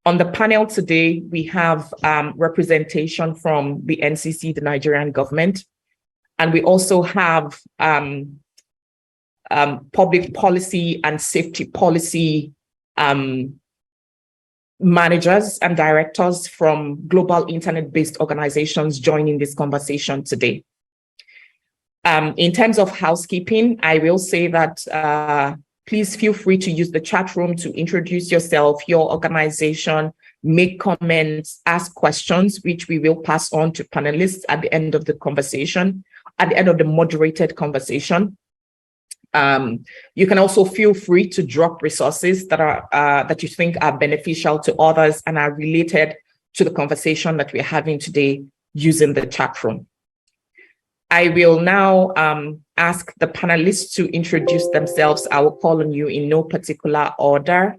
On the panel today, we have representation from the NCC, the Nigerian government, and we also have public policy and safety policy managers and directors from global internet-based organizations joining this conversation today. In terms of housekeeping, I will say that please feel free to use the chat room to introduce yourself, your organization, make comments, ask questions, which we will pass on to panelists at the end of the conversation, at the end of the moderated conversation. You can also feel free to drop resources that are that you think are beneficial to others and are related to the conversation that we're having today using the chat room. I will now ask the panelists to introduce themselves. I will call on you in no particular order.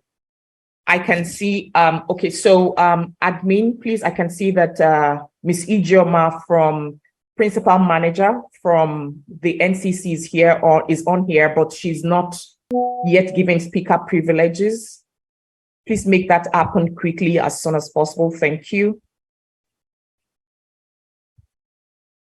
I can see, okay, so admin, please, I can see that Ms. Ijeoma from Principal Manager from the NCC is here or is on here, but she's not yet given speaker privileges. Please make that happen quickly as soon as possible. Thank you.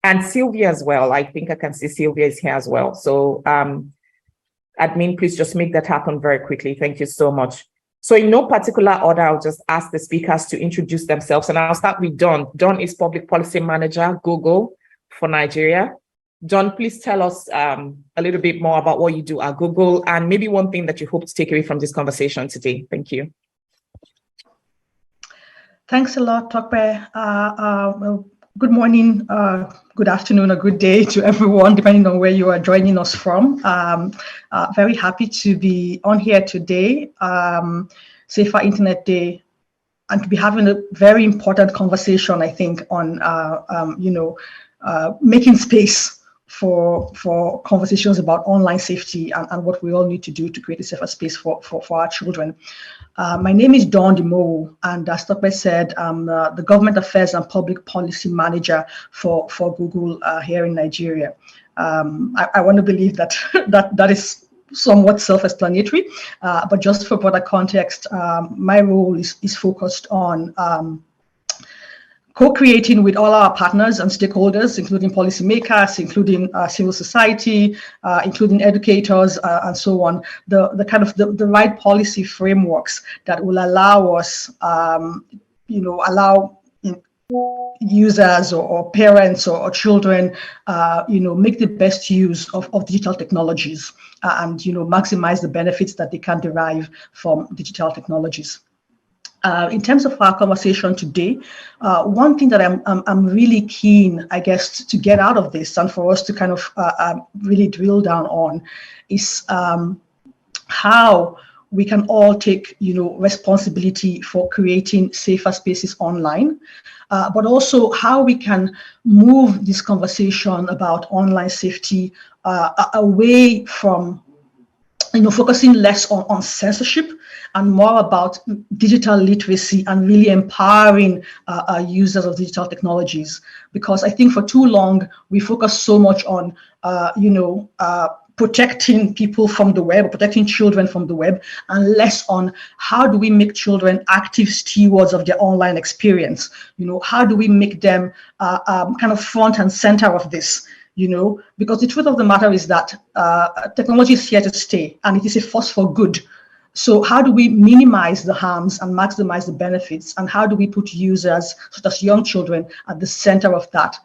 And Sylvia as well. I think I can see Sylvia is here as well. So admin, please just make that happen very quickly. Thank you so much. So in no particular order, I'll just ask the speakers to introduce themselves. And I'll start with Don. Don is Public Policy Manager, Google for Nigeria. Don, please tell us a little bit more about what you do at Google and maybe one thing that you hope to take away from this conversation today. Thank you. Thanks a lot, Tope. Well, good morning, good afternoon, or good day to everyone, depending on where you are joining us from. Very happy to be on here today, Safer Internet Day, and to be having a very important conversation, I think, on making space for conversations about online safety and what we all need to do to create a safer space for our children. My name is Dawn Dimowo, and as Tope said, I'm the Government Affairs and Public Policy Manager for Google here in Nigeria. I want to believe that that is somewhat self-explanatory, but just for broader context, my role is focused on co-creating with all our partners and stakeholders, including policymakers, including civil society, including educators, and so on, the kind of the right policy frameworks that will allow us, allow users or parents or children, make the best use of digital technologies and, maximize the benefits that they can derive from digital technologies. In terms of our conversation today, one thing that I'm really keen, I guess, to get out of this and for us to kind of really drill down on is how we can all take, responsibility for creating safer spaces online, but also how we can move this conversation about online safety away from focusing less on censorship and more about digital literacy and really empowering users of digital technologies. Because I think for too long, we focus so much on, protecting people from the web, protecting children from the web, and less on how do we make children active stewards of their online experience? How do we make them kind of front and center of this? Because the truth of the matter is that technology is here to stay and it is a force for good. So how do we minimize the harms and maximize the benefits? And how do we put users, such as young children, at the center of that?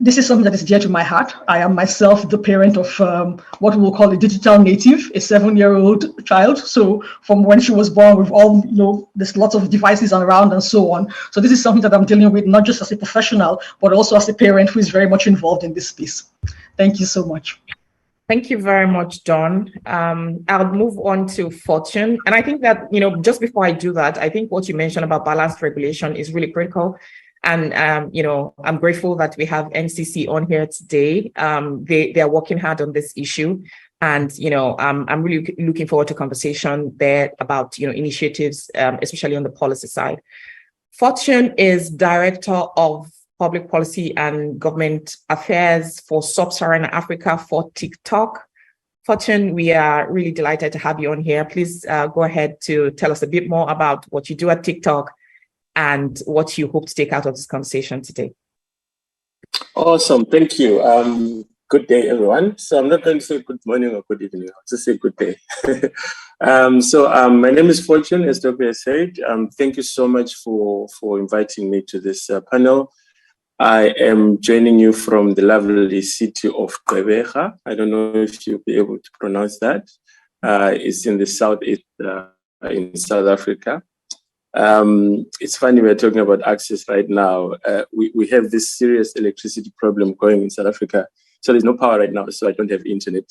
This is something that is dear to my heart. I am myself the parent of what we will call a digital native, a 7-year-old child. So from when she was born, we've all, there's lots of devices around and so on. So this is something that I'm dealing with, not just as a professional, but also as a parent who is very much involved in this space. Thank you so much. Thank you very much, Dawn. I'll move on to Fortune. And I think that, just before I do that, I think what you mentioned about balanced regulation is really critical. And, I'm grateful that we have NCC on here today. They are working hard on this issue. And, I'm really looking forward to conversation there about, initiatives, especially on the policy side. Fortune is Director of Public Policy and Government Affairs for Sub-Saharan Africa for TikTok. Fortune, we are really delighted to have you on here. Please go ahead to tell us a bit more about what you do at TikTok and what you hope to take out of this conversation today. Awesome, thank you. Good day, everyone. So I'm not going to say good morning or good evening. I'll just say good day. My name is Fortune, as Tope said. Thank you so much for inviting me to this panel. I am joining you from the lovely city of Tope. I don't know if you'll be able to pronounce that. It's in the southeast in South Africa. It's funny we're talking about access right now. We have this serious electricity problem going in South Africa. So there's no power right now, so I don't have internet.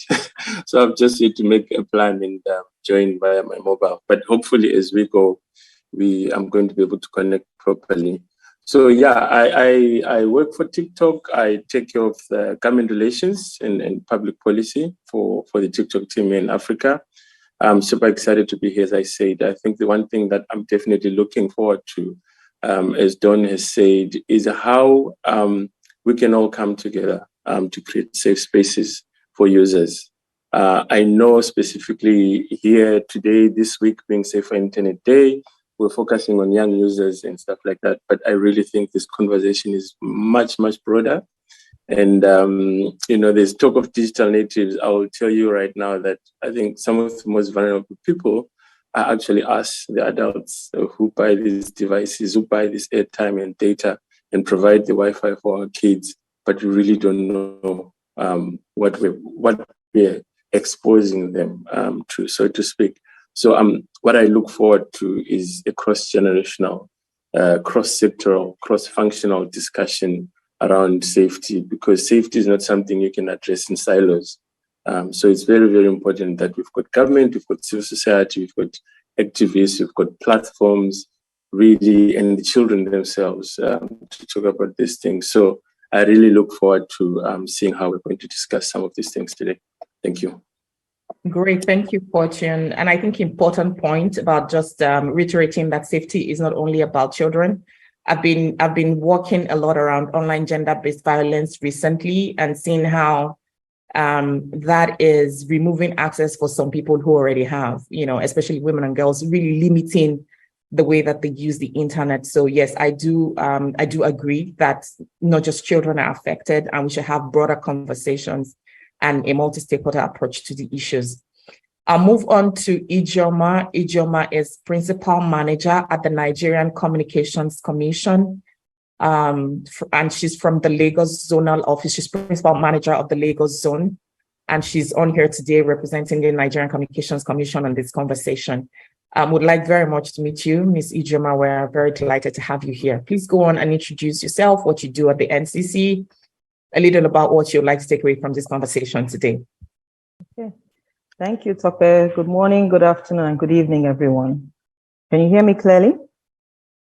So I'm just here to make a plan and join via my mobile. But hopefully as we go, I'm going to be able to connect properly. So yeah, I work for TikTok. I take care of the government relations and public policy for the TikTok team in Africa. I'm super excited to be here, as I said. I think the one thing that I'm definitely looking forward to, as Don has said, is how we can all come together to create safe spaces for users. I know specifically here today, this week being Safer Internet Day, we're focusing on young users and stuff like that. But I really think this conversation is much, much broader. And, there's talk of digital natives. I will tell you right now that I think some of the most vulnerable people are actually us, the adults who buy these devices, who buy this airtime and data and provide the Wi-Fi for our kids, but we really don't know what we're exposing them to, so to speak. So what I look forward to is a cross-generational, cross-sectoral, cross-functional discussion around safety, because safety is not something you can address in silos. So it's very, very important that we've got government, we've got civil society, we've got activists, we've got platforms, really, and the children themselves to talk about these things. So I really look forward to seeing how we're going to discuss some of these things today. Thank you. Great, thank you, Fortune. And I think important point about just reiterating that safety is not only about children. I've been working a lot around online gender-based violence recently and seeing how that is removing access for some people who already have, especially women and girls, really limiting the way that they use the internet. So yes, I do agree that not just children are affected, and we should have broader conversations and a multi-stakeholder approach to the issues. I'll move on to Ijeoma. Ijeoma is Principal Manager at the Nigerian Communications Commission, and she's from the Lagos Zonal Office. She's Principal Manager of the Lagos Zone, and she's on here today representing the Nigerian Communications Commission on this conversation. Would like very much to meet you, Ms. Ijeoma. We're very delighted to have you here. Please go on and introduce yourself, what you do at the NCC, a little about what you'd like to take away from this conversation today. Okay. Thank you, Tope. Good morning, good afternoon, and good evening, everyone. Can you hear me clearly?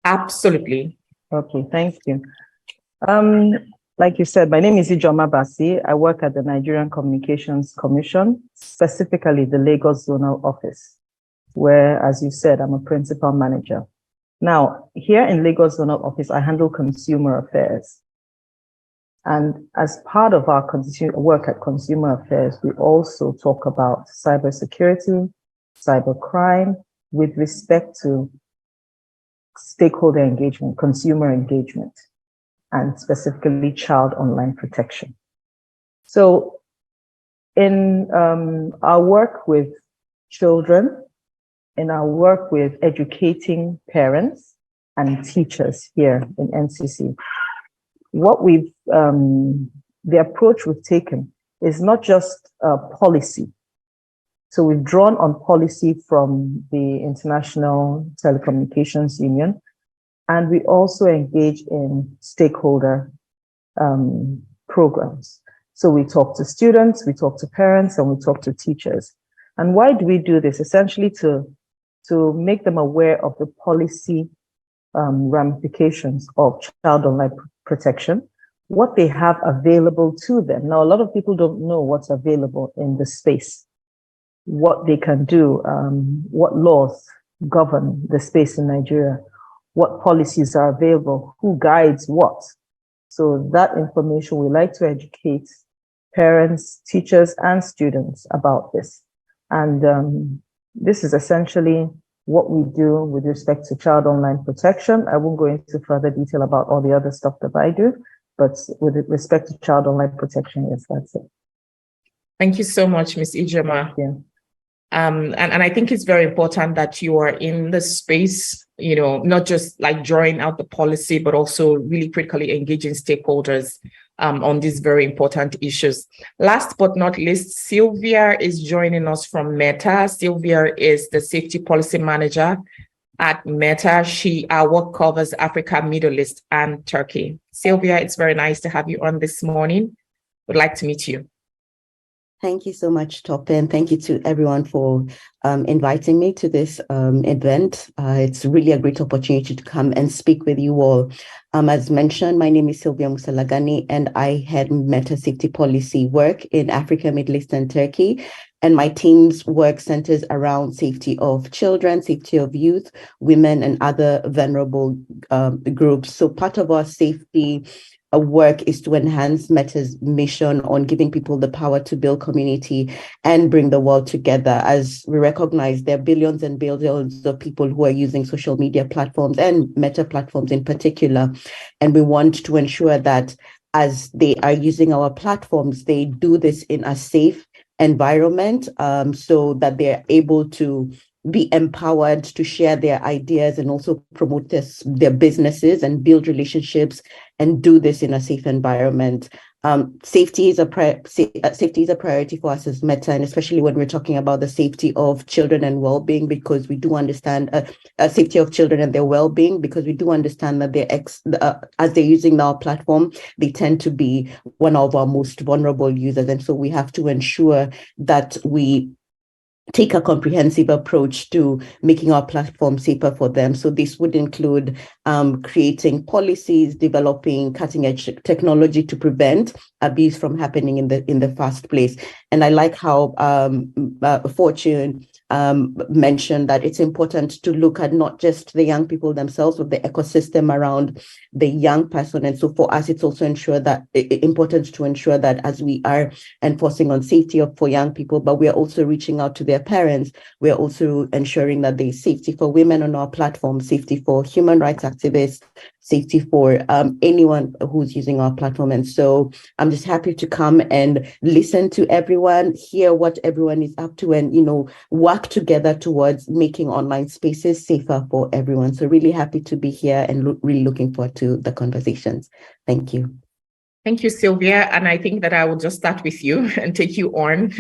Absolutely. Okay, thank you. Like you said, my name is Ijeoma Bassey. I work at the Nigerian Communications Commission, specifically the Lagos Zonal Office, where, as you said, I'm a principal manager. Now, here in Lagos Zonal Office, I handle consumer affairs. And as part of our work at Consumer Affairs, we also talk about cybersecurity, cybercrime, with respect to stakeholder engagement, consumer engagement, and specifically child online protection. So in our work with children, in our work with educating parents and teachers here in NCC, what the approach we've taken is not just policy. So we've drawn on policy from the International Telecommunications Union, and we also engage in stakeholder programs. So we talk to students, we talk to parents, and we talk to teachers. And why do we do this? Essentially to make them aware of the policy ramifications of child online protection, what they have available to them. Now, a lot of people don't know what's available in the space, what they can do, what laws govern the space in Nigeria, what policies are available, who guides what. So that information we like to educate parents, teachers, and students about this. And this is essentially what we do with respect to child online protection. I won't go into further detail about all the other stuff that I do, but with respect to child online protection, yes, that's it. Thank you so much, Ms. Ijeoma. Thank you. And I think it's very important that you are in the space, not just like drawing out the policy, but also really critically engaging stakeholders on these very important issues. Last but not least, Sylvia is joining us from Meta. Sylvia is the safety policy manager at Meta. Our work covers Africa, Middle East, and Turkey. Sylvia, it's very nice to have you on this morning. Would like to meet you. Thank you so much, Tope, and thank you to everyone for inviting me to this event. It's really a great opportunity to come and speak with you all. As mentioned, my name is Sylvia Musalagani, and I head Meta Safety Policy work in Africa, Middle East, and Turkey. And my team's work centers around safety of children, safety of youth, women, and other vulnerable groups. So part of our safety work is to enhance Meta's mission on giving people the power to build community and bring the world together. As we recognize, there are billions and billions of people who are using social media platforms and Meta platforms in particular. And we want to ensure that as they are using our platforms, they do this in a safe environment so that they're able to be empowered to share their ideas and also promote their businesses and build relationships and do this in a safe environment. Safety is a priority for us as Meta, and especially when we're talking about the safety of children and well-being, because we do understand safety of children and their well-being, because we do understand that as they're using our platform, they tend to be one of our most vulnerable users. And so we have to ensure that we take a comprehensive approach to making our platform safer for them. So this would include creating policies, developing cutting-edge technology to prevent abuse from happening in the first place. And I like how Fortune mentioned that it's important to look at not just the young people themselves, but the ecosystem around the young person. And so for us, it's also important to ensure that as we are enforcing on safety for young people, but we are also reaching out to their parents, we are also ensuring that there's safety for women on our platform, safety for human rights activists, safety for anyone who's using our platform. And so I'm just happy to come and listen to everyone, hear what everyone is up to, and work together towards making online spaces safer for everyone. So really happy to be here and really looking forward to the conversations. Thank you. Thank you, Sylvia. And I think that I will just start with you and take you on,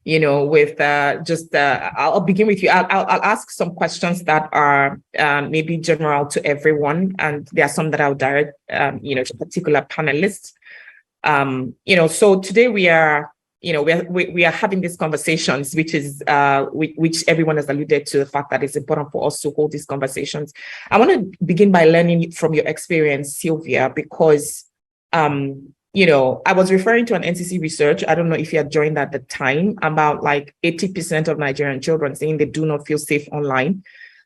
with I'll begin with you. I'll ask some questions that are maybe general to everyone. And there are some that I'll direct, to particular panelists. So today we are, we are having these conversations, which is, which everyone has alluded to the fact that it's important for us to hold these conversations. I want to begin by learning from your experience, Sylvia, because I was referring to an NCC research. I don't know if you had joined at the time, about like 80% of Nigerian children saying they do not feel safe online.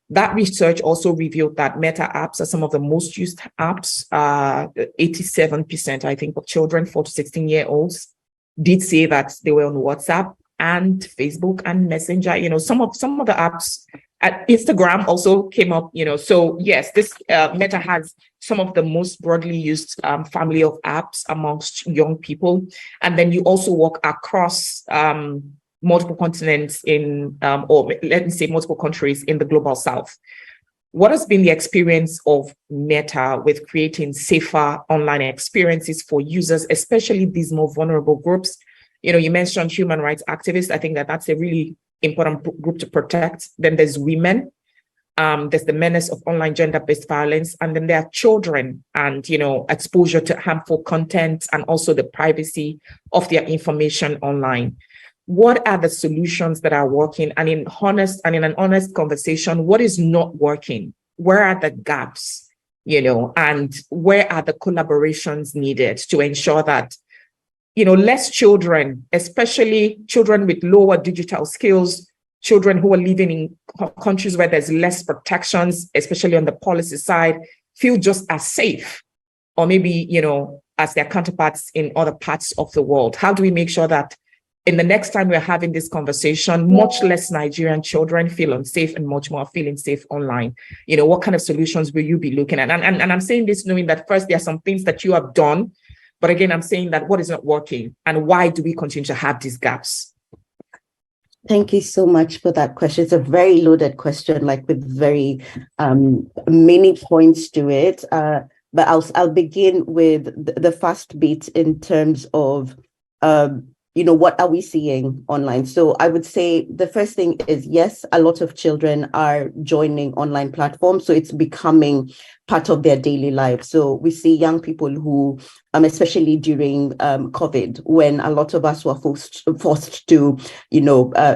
That research also revealed that Meta apps are some of the most used apps. 87%, I think, of children 4 to 16-year-olds did say that they were on WhatsApp and Facebook and Messenger. Some of the apps at Instagram also came up. So yes, this Meta has some of the most broadly used family of apps amongst young people. And then you also work across multiple continents or let me say multiple countries in the global South. What has been the experience of Meta with creating safer online experiences for users, especially these more vulnerable groups? You mentioned human rights activists. I think that's a really important group to protect. Then there's women. There's the menace of online gender-based violence, and then there are children and, exposure to harmful content and also the privacy of their information online. What are the solutions that are working? And in an honest conversation, what is not working? Where are the gaps, and where are the collaborations needed to ensure that, less children, especially children with lower digital skills, children who are living in countries where there's less protections, especially on the policy side, feel just as safe, or maybe, as their counterparts in other parts of the world? How do we make sure that in the next time we're having this conversation, much less Nigerian children feel unsafe and much more feeling safe online? What kind of solutions will you be looking at? And I'm saying this knowing that first, there are some things that you have done, but again, I'm saying that what is not working and why do we continue to have these gaps? Thank you so much for that question. It's a very loaded question, like with very many points to it. But I'll begin with the first bit in terms of what are we seeing online? So I would say the first thing is, yes, a lot of children are joining online platforms. So it's becoming part of their daily life. So we see young people who, especially during COVID, when a lot of us were forced to,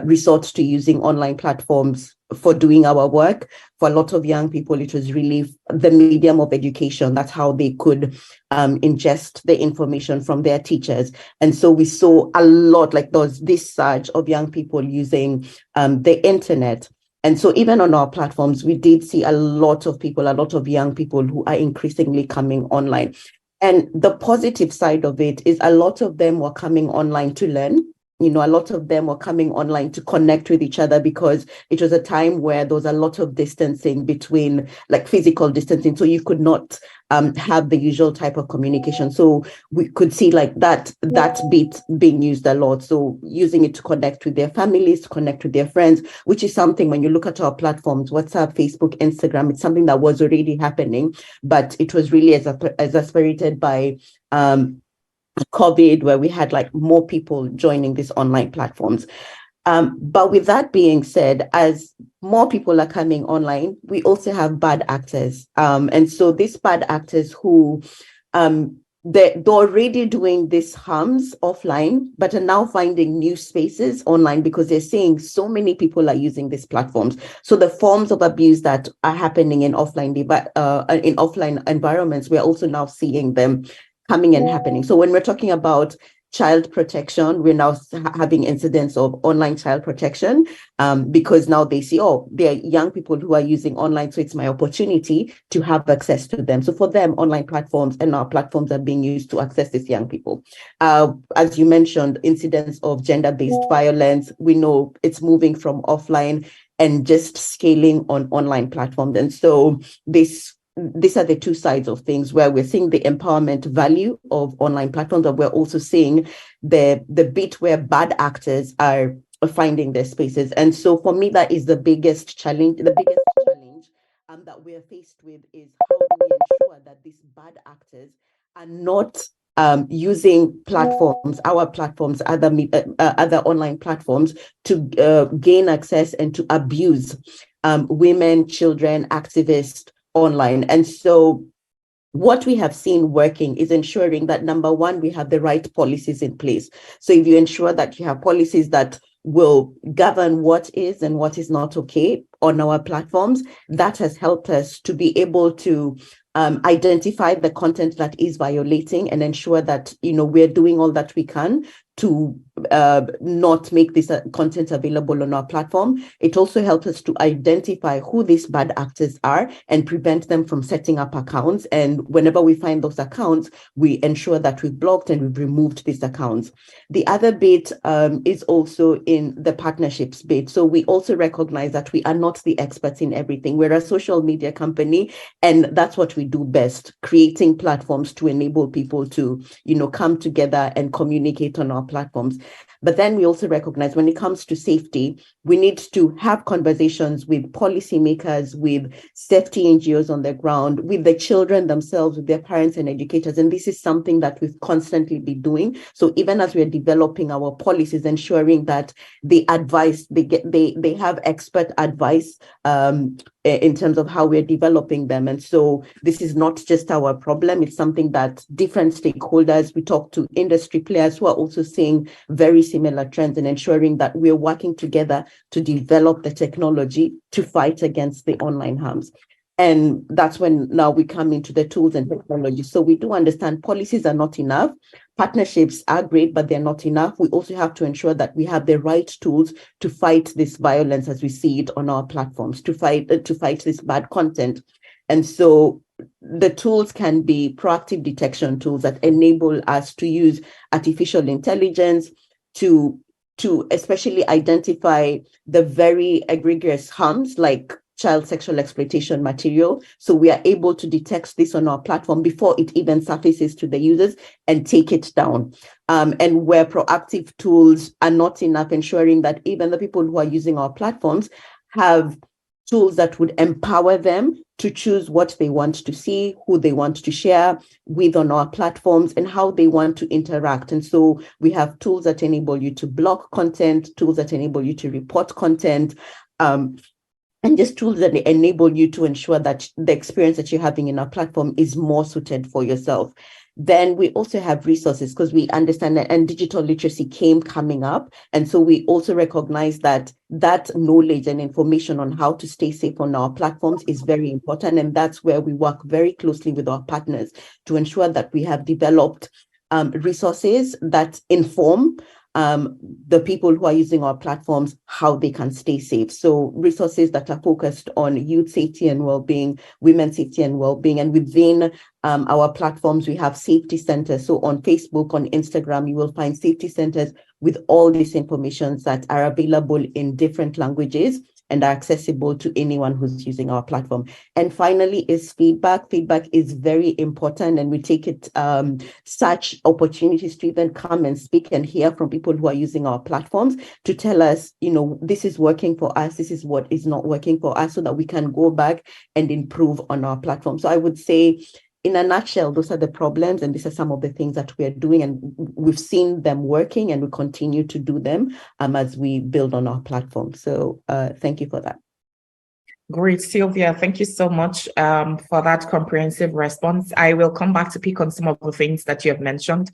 resort to using online platforms for doing our work. For a lot of young people, it was really the medium of education. That's how they could ingest the information from their teachers. And so we saw a lot, like there was this surge of young people using the internet. And so even on our platforms, we did see a lot of young people who are increasingly coming online. And the positive side of it is a lot of them were coming online to learn. A lot of them were coming online to connect with each other because it was a time where there was a lot of distancing between, like physical distancing. So you could not have the usual type of communication. So we could see like that bit being used a lot. So using it to connect with their families, to connect with their friends, which is something when you look at our platforms, WhatsApp, Facebook, Instagram, it's something that was already happening, but it was really exacerbated by COVID, where we had like more people joining these online platforms. But with that being said, as more people are coming online, we also have bad actors. And so these bad actors who they're already doing these harms offline, but are now finding new spaces online because they're seeing so many people are using these platforms. So the forms of abuse that are happening in offline environments, we're also now seeing them coming and happening. So when we're talking about child protection, we're now having incidents of online child protection because now they see, there are young people who are using online, so it's my opportunity to have access to them. So for them, online platforms and our platforms are being used to access these young people. As you mentioned, incidents of gender-based violence, we know it's moving from offline and just scaling on online platforms. And so these are the two sides of things where we're seeing the empowerment value of online platforms, but we're also seeing the bit where bad actors are finding their spaces. And so for me, that is the biggest challenge. The biggest challenge that we're faced with is how do we ensure that these bad actors are not using platforms, our platforms, other online platforms to gain access and to abuse women, children, activists online. And so what we have seen working is ensuring that, number one, we have the right policies in place. So if you ensure that you have policies that will govern what is and what is not okay on our platforms, that has helped us to be able to identify the content that is violating and ensure that, we're doing all that we can to not make this content available on our platform. It also helps us to identify who these bad actors are and prevent them from setting up accounts. And whenever we find those accounts, we ensure that we've blocked and we've removed these accounts. The other bit is also in the partnerships bit. So we also recognize that we are not the experts in everything. We're a social media company, and that's what we do best, creating platforms to enable people to, come together and communicate on our platforms. But then we also recognize when it comes to safety, we need to have conversations with policymakers, with safety NGOs on the ground, with the children themselves, with their parents and educators. And this is something that we've constantly been doing. So even as we're developing our policies, ensuring that the advice they have expert advice in terms of how we're developing them. And so this is not just our problem. It's something that different stakeholders, we talk to industry players who are also seeing very similar trends and ensuring that we're working together to develop the technology to fight against the online harms. And that's when now we come into the tools and technology. So we do understand policies are not enough. Partnerships are great, but they're not enough. We also have to ensure that we have the right tools to fight this violence as we see it on our platforms, to fight this bad content. And so the tools can be proactive detection tools that enable us to use artificial intelligence to especially identify the very egregious harms like child sexual exploitation material. So we are able to detect this on our platform before it even surfaces to the users and take it down. And where proactive tools are not enough, ensuring that even the people who are using our platforms have tools that would empower them to choose what they want to see, who they want to share with on our platforms, and how they want to interact. And so we have tools that enable you to block content, tools that enable you to report content, and just tools that enable you to ensure that the experience that you're having in our platform is more suited for yourself. Then we also have resources, because we understand that, and digital literacy coming up. And so we also recognize that knowledge and information on how to stay safe on our platforms is very important. And that's where we work very closely with our partners to ensure that we have developed resources that inform the people who are using our platforms how they can stay safe. So resources that are focused on youth safety and well-being, women's safety and well-being. And within our platforms, we have safety centers. So on Facebook, on Instagram, you will find safety centers with all these information that are available in different languages and are accessible to anyone who's using our platform. And finally is feedback. Feedback is very important, and we take it such opportunities to even come and speak and hear from people who are using our platforms to tell us, this is working for us, this is what is not working for us, so that we can go back and improve on our platform. So I would say, in a nutshell, those are the problems, and these are some of the things that we are doing, and we've seen them working, and we continue to do them as we build on our platform. So thank you for that. Great, Sylvia. Thank you so much for that comprehensive response. I will come back to pick on some of the things that you have mentioned,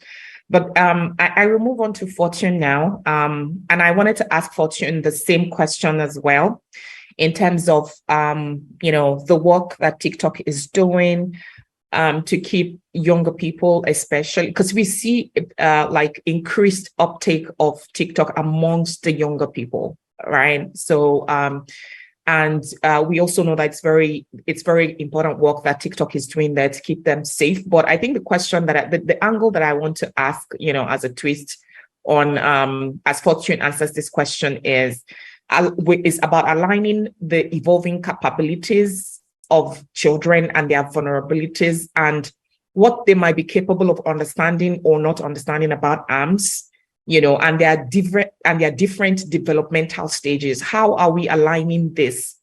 but I will move on to Fortune now. And I wanted to ask Fortune the same question as well, in terms of, the work that TikTok is doing, to keep younger people, especially because we see increased uptake of TikTok amongst the younger people, right? So and we also know that it's very important work that TikTok is doing there to keep them safe. But I think the question that the angle that I want to ask, as a twist on as Fortune answers this question is about aligning the evolving capabilities of children and their vulnerabilities and what they might be capable of understanding or not understanding about arms, and their different developmental stages. How are we aligning this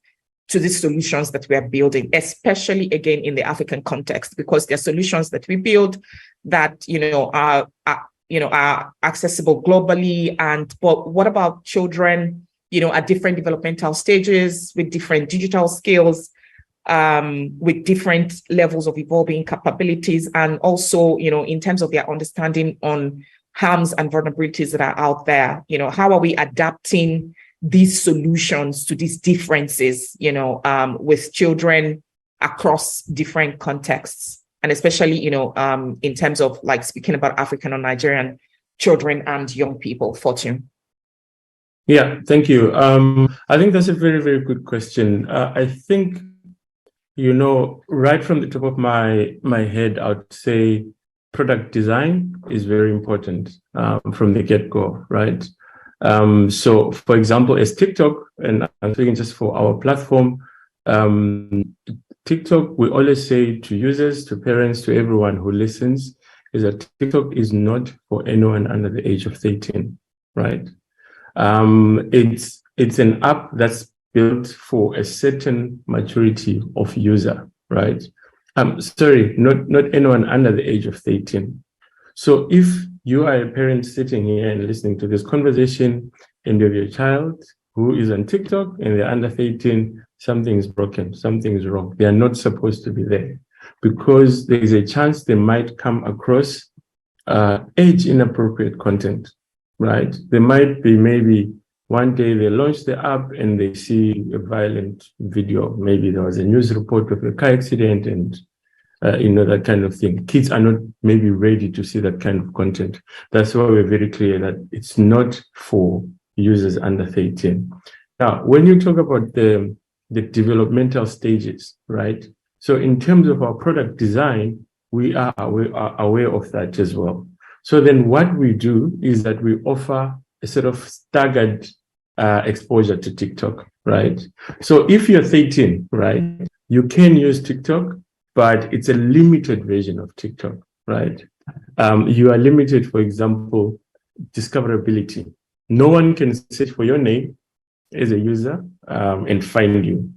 to the solutions that we are building, especially again in the African context, because they're solutions that we build that are accessible globally. But what about children, at different developmental stages with different digital skills? With different levels of evolving capabilities, and also, in terms of their understanding on harms and vulnerabilities that are out there, how are we adapting these solutions to these differences, with children across different contexts, and especially, in terms of speaking about African or Nigerian children and young people. Fortune. Yeah, thank you. I think that's a very, very good question. I think, right from the top of my head, I would say product design is very important from the get-go, right? So, for example, as TikTok, and I'm speaking just for our platform, TikTok, we always say to users, to parents, to everyone who listens, is that TikTok is not for anyone under the age of 13, right? It's an app that's built for a certain maturity of user, right? Sorry, not anyone under the age of 13. So if you are a parent sitting here and listening to this conversation and you have your child who is on TikTok and they're under 13, something is broken, something is wrong. They are not supposed to be there, because there is a chance they might come across age inappropriate content, right? They might be, maybe one day they launch the app and they see a violent video. Maybe there was a news report of a car accident and that kind of thing. Kids are not maybe ready to see that kind of content. That's why we're very clear that it's not for users under 13. Now, when you talk about the developmental stages, right? So in terms of our product design, we are aware of that as well. So then what we do is that we offer a sort of staggered exposure to TikTok, right? So if you're 13, right, you can use TikTok, but it's a limited version of TikTok, right? You are limited, for example, discoverability. No one can search for your name as a user and find you.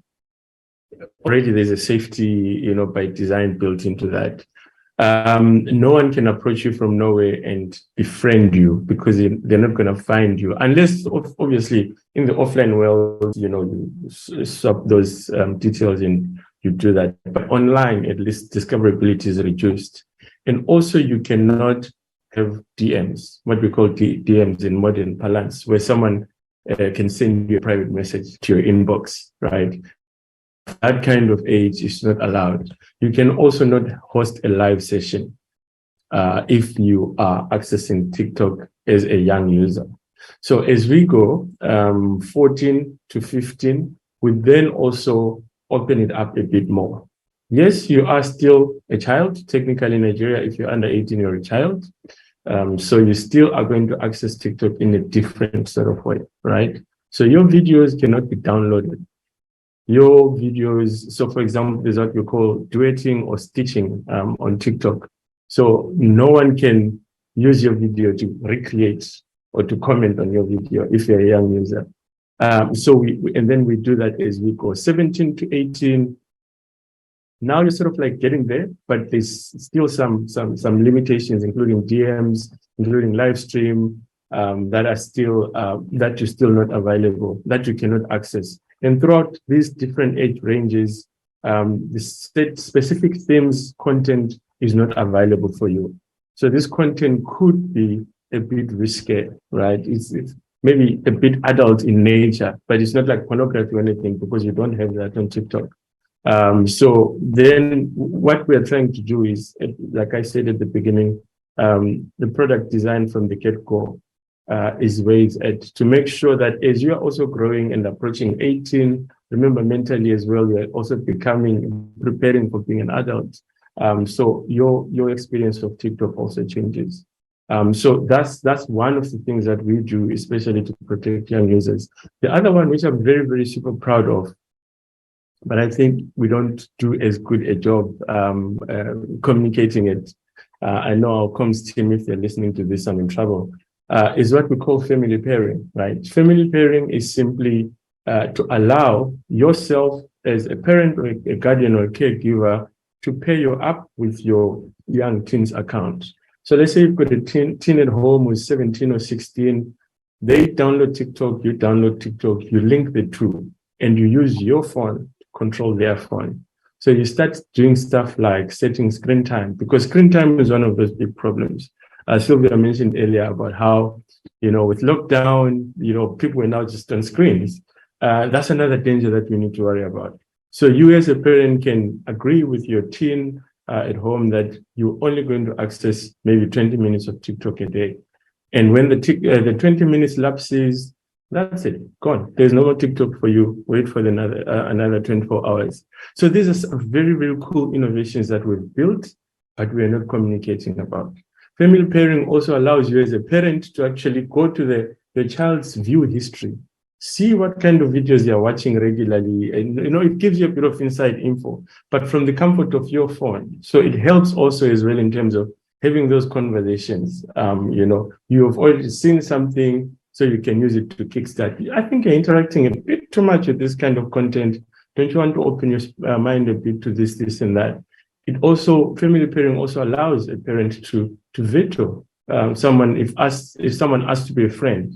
Already there's a safety, by design built into that. No one can approach you from nowhere and befriend you because they're not going to find you unless, obviously, in the offline world, you swap those details and you do that. But online, at least discoverability is reduced. And also you cannot have DMs, what we call DMs in modern parlance, where someone can send you a private message to your inbox, right? That kind of age is not allowed. You can also not host a live session if you are accessing TikTok as a young user. So as we go 14 to 15, we then also open it up a bit more. Yes, you are still a child. Technically in Nigeria, if you're under 18, you're a child. So you still are going to access TikTok in a different sort of way, right? So your videos cannot be downloaded. Your videos, so for example, there's what you call duetting or stitching on TikTok. So no one can use your video to recreate or to comment on your video if you're a young user. And then we do that as we go 17 to 18. Now you're sort of like getting there, but there's still some limitations, including DMs, including live stream, that are still that you're still not available, that you cannot access. And throughout these different age ranges, the specific themes content is not available for you. So this content could be a bit risky, right? It's maybe a bit adult in nature, but it's not like pornography or anything because you don't have that on TikTok. So then what we're trying to do is, like I said at the beginning, the product design from the get-go is ways to make sure that as you are also growing and approaching 18, remember mentally as well, you're also preparing for being an adult. So your experience of TikTok also changes. So that's one of the things that we do, especially to protect young users. The other one, which I'm very, very super proud of, but I think we don't do as good a job communicating it. I know our comms team, if they're listening to this, I'm in trouble, is what we call family pairing, right? Family pairing is simply to allow yourself as a parent or a guardian or a caregiver to pair you up with your young teen's account. So let's say you've got a teen at home who's 17 or 16, they download TikTok, you download TikTok, you link the two, and you use your phone to control their phone. So you start doing stuff like setting screen time, because screen time is one of those big problems. Sylvia mentioned earlier about how, with lockdown, people are now just on screens. That's another danger that we need to worry about. So you as a parent can agree with your teen at home that you're only going to access maybe 20 minutes of TikTok a day. And when the 20 minutes lapses, that's it, gone. There's no more TikTok for you. Wait for another 24 hours. So these are some very, very cool innovations that we've built, but we're not communicating about. Family pairing also allows you as a parent to actually go to the child's view history, see what kind of videos they're watching regularly. And, it gives you a bit of inside info, but from the comfort of your phone. So it helps also as well in terms of having those conversations. You've already seen something, so you can use it to kickstart. I think you're interacting a bit too much with this kind of content. Don't you want to open your mind a bit to this and that? It also, family pairing also allows a parent to veto someone. If someone asks to be a friend,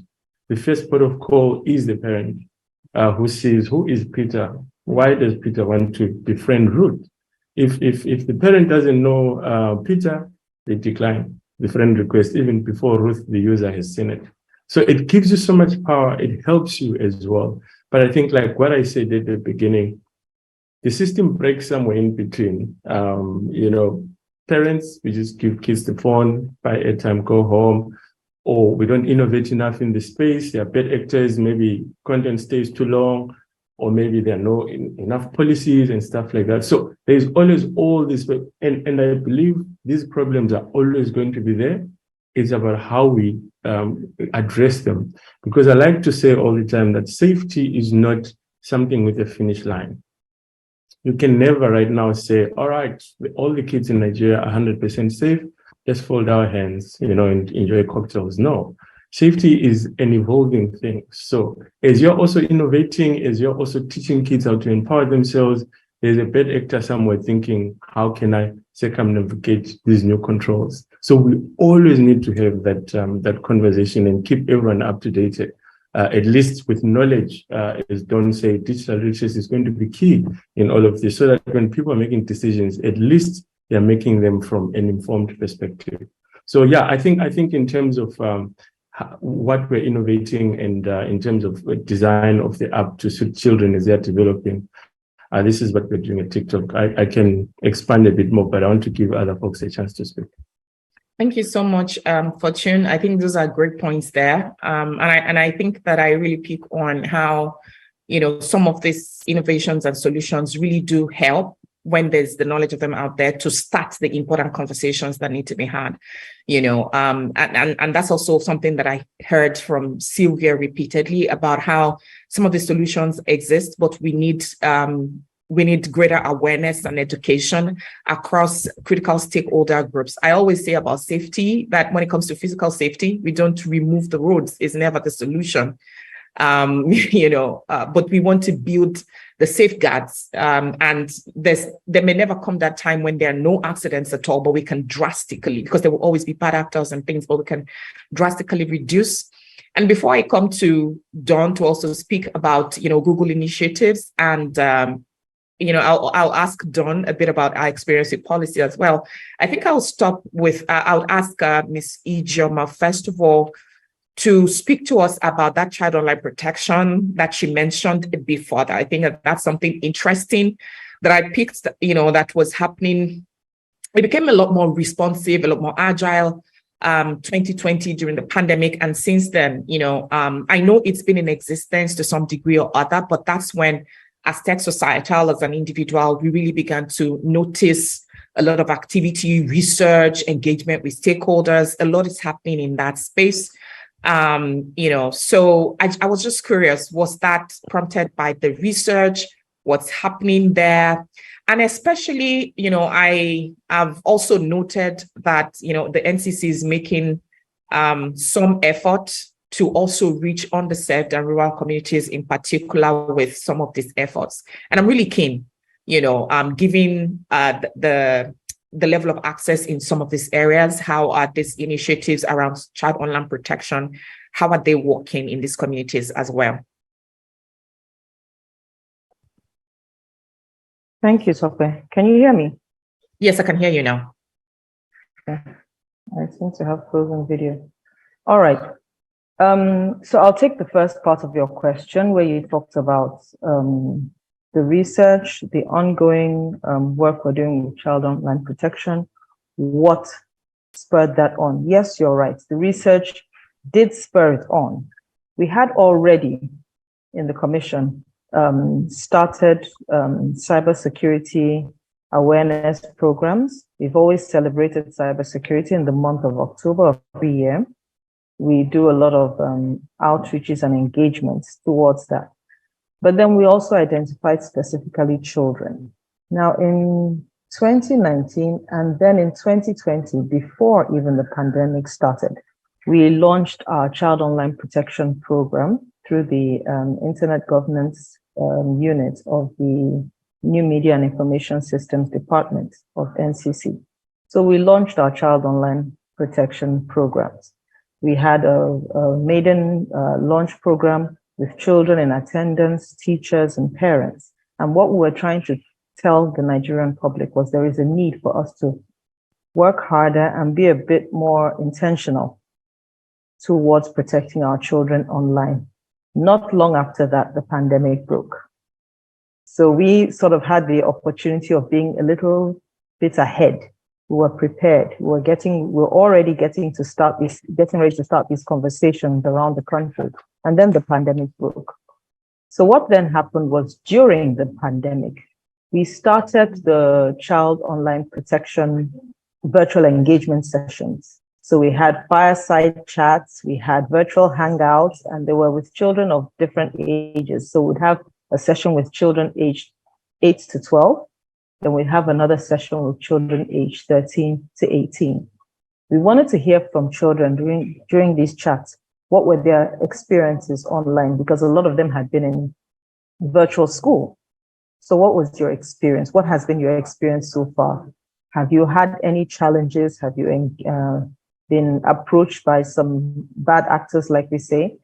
the first port of call is the parent who sees, who is Peter? Why does Peter want to befriend Ruth? If the parent doesn't know Peter, they decline the friend request even before Ruth, the user, has seen it. So it gives you so much power. It helps you as well. But I think, like what I said at the beginning, the system breaks somewhere in between. Parents, we just give kids the phone, buy airtime, go home, or we don't innovate enough in the space. There are bad actors, maybe content stays too long, or maybe there are no enough policies and stuff like that. So there's always all this, and I believe these problems are always going to be there. It's about how we address them. Because I like to say all the time that safety is not something with a finish line. You can never right now say, all right, all the kids in Nigeria are 100% safe. Just fold our hands, and enjoy cocktails. No, safety is an evolving thing. So as you're also innovating, as you're also teaching kids how to empower themselves, there's a bad actor somewhere thinking, how can I circumnavigate these new controls? So we always need to have that conversation and keep everyone up to date, at least with knowledge. As Don said, digital literacy is going to be key in all of this, so that when people are making decisions, at least they're making them from an informed perspective. So yeah, I think in terms of what we're innovating and in terms of design of the app to suit children as they're developing, this is what we're doing at TikTok. I can expand a bit more, but I want to give other folks a chance to speak. Thank you so much, Fortune. I think those are great points there. And I think that I really pick on how, some of these innovations and solutions really do help when there's the knowledge of them out there to start the important conversations that need to be had, and that's also something that I heard from Sylvia repeatedly about how some of the solutions exist, but we need greater awareness and education across critical stakeholder groups. I always say about safety that when it comes to physical safety, we don't remove the roads, is never the solution. But we want to build the safeguards, and there may never come that time when there are no accidents at all, but we can drastically, because there will always be bad actors and things, but we can drastically reduce. And before I come to Dawn to also speak about, Google initiatives, and I'll ask Dawn a bit about our experience with policy as well. I think I'll stop with, I'll ask Ms. Ijeoma, first of all, to speak to us about that child online protection that she mentioned before. I think that's something interesting that I picked, that was happening. It became a lot more responsive, a lot more agile, 2020 during the pandemic. And since then, I know it's been in existence to some degree or other, but that's when, as TechSocietal, as an individual, we really began to notice a lot of activity, research, engagement with stakeholders. A lot is happening in that space. So I was just curious, was that prompted by the research, what's happening there? And especially, I have also noted that, the NCC is making some effort to also reach underserved and rural communities in particular with some of these efforts. And I'm really keen, given the level of access in some of these areas, how are these initiatives around child online protection, how are they working in these communities as well? Thank you, Tope. Can you hear me? Yes, I can hear you now. Okay. I seem to have frozen video. All right. So I'll take the first part of your question where you talked about the research, the ongoing work we're doing with child online protection. What spurred that on? Yes, you're right. The research did spur it on. We had already in the commission started cybersecurity awareness programs. We've always celebrated cybersecurity in the month of October of every year. We do a lot of outreaches and engagements towards that. But then we also identified specifically children. Now in 2019 and then in 2020, before even the pandemic started, we launched our Child Online Protection Program through the Internet Governance Unit of the New Media and Information Systems Department of NCC. So we launched our Child Online Protection Programs. We had a maiden launch program with children in attendance, teachers, and parents. And what we were trying to tell the Nigerian public was there is a need for us to work harder and be a bit more intentional towards protecting our children online. Not long after that, the pandemic broke. So we sort of had the opportunity of being a little bit ahead. We were prepared. We're already getting ready to start these conversations around the country. And then the pandemic broke. So what then happened was during the pandemic, we started the child online protection virtual engagement sessions. So we had fireside chats, we had virtual hangouts, and they were with children of different ages. So we'd have a session with children aged 8 to 12. Then we have another session with children aged 13 to 18. We wanted to hear from children during these chats. What were their experiences online? Because a lot of them had been in virtual school. So what was your experience? What has been your experience so far? Have you had any challenges? Have you been approached by some bad actors, like we say?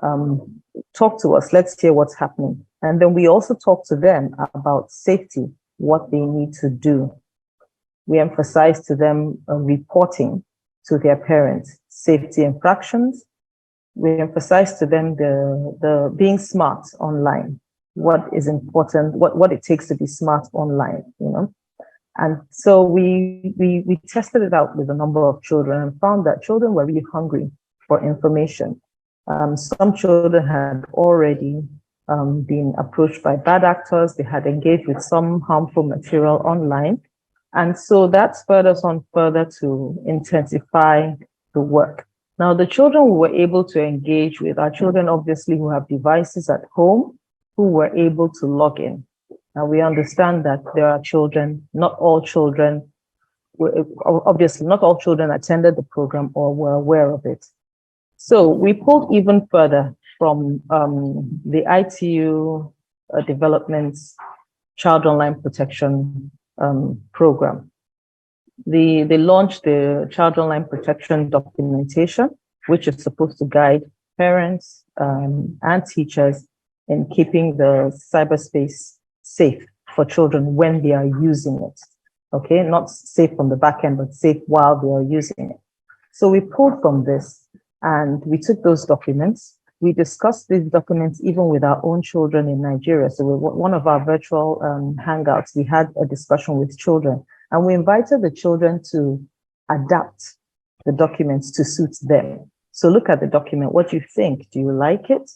Talk to us. Let's hear what's happening. And then we also talk to them about safety, what they need to do. We emphasize to them reporting to their parents, safety infractions. We emphasize to them the being smart online, what is important, what it takes to be smart online, you know. And so we tested it out with a number of children and found that children were really hungry for information. Some children had already been approached by bad actors. They had engaged with some harmful material online. And so that spurred us on further to intensify the work. Now, the children we were able to engage with are children, obviously, who have devices at home, who were able to log in. Now, we understand that there are children, not all children, obviously, not all children attended the program or were aware of it. So we pulled even further from the ITU Development's Child Online Protection program. They launched the Child Online Protection documentation, which is supposed to guide parents and teachers in keeping the cyberspace safe for children when they are using it. Okay, not safe from the back end, but safe while they are using it. So we pulled from this and we took those documents. We discussed these documents even with our own children in Nigeria. So one of our virtual hangouts, we had a discussion with children and we invited the children to adapt the documents to suit them. So look at the document. What do you think? Do you like it?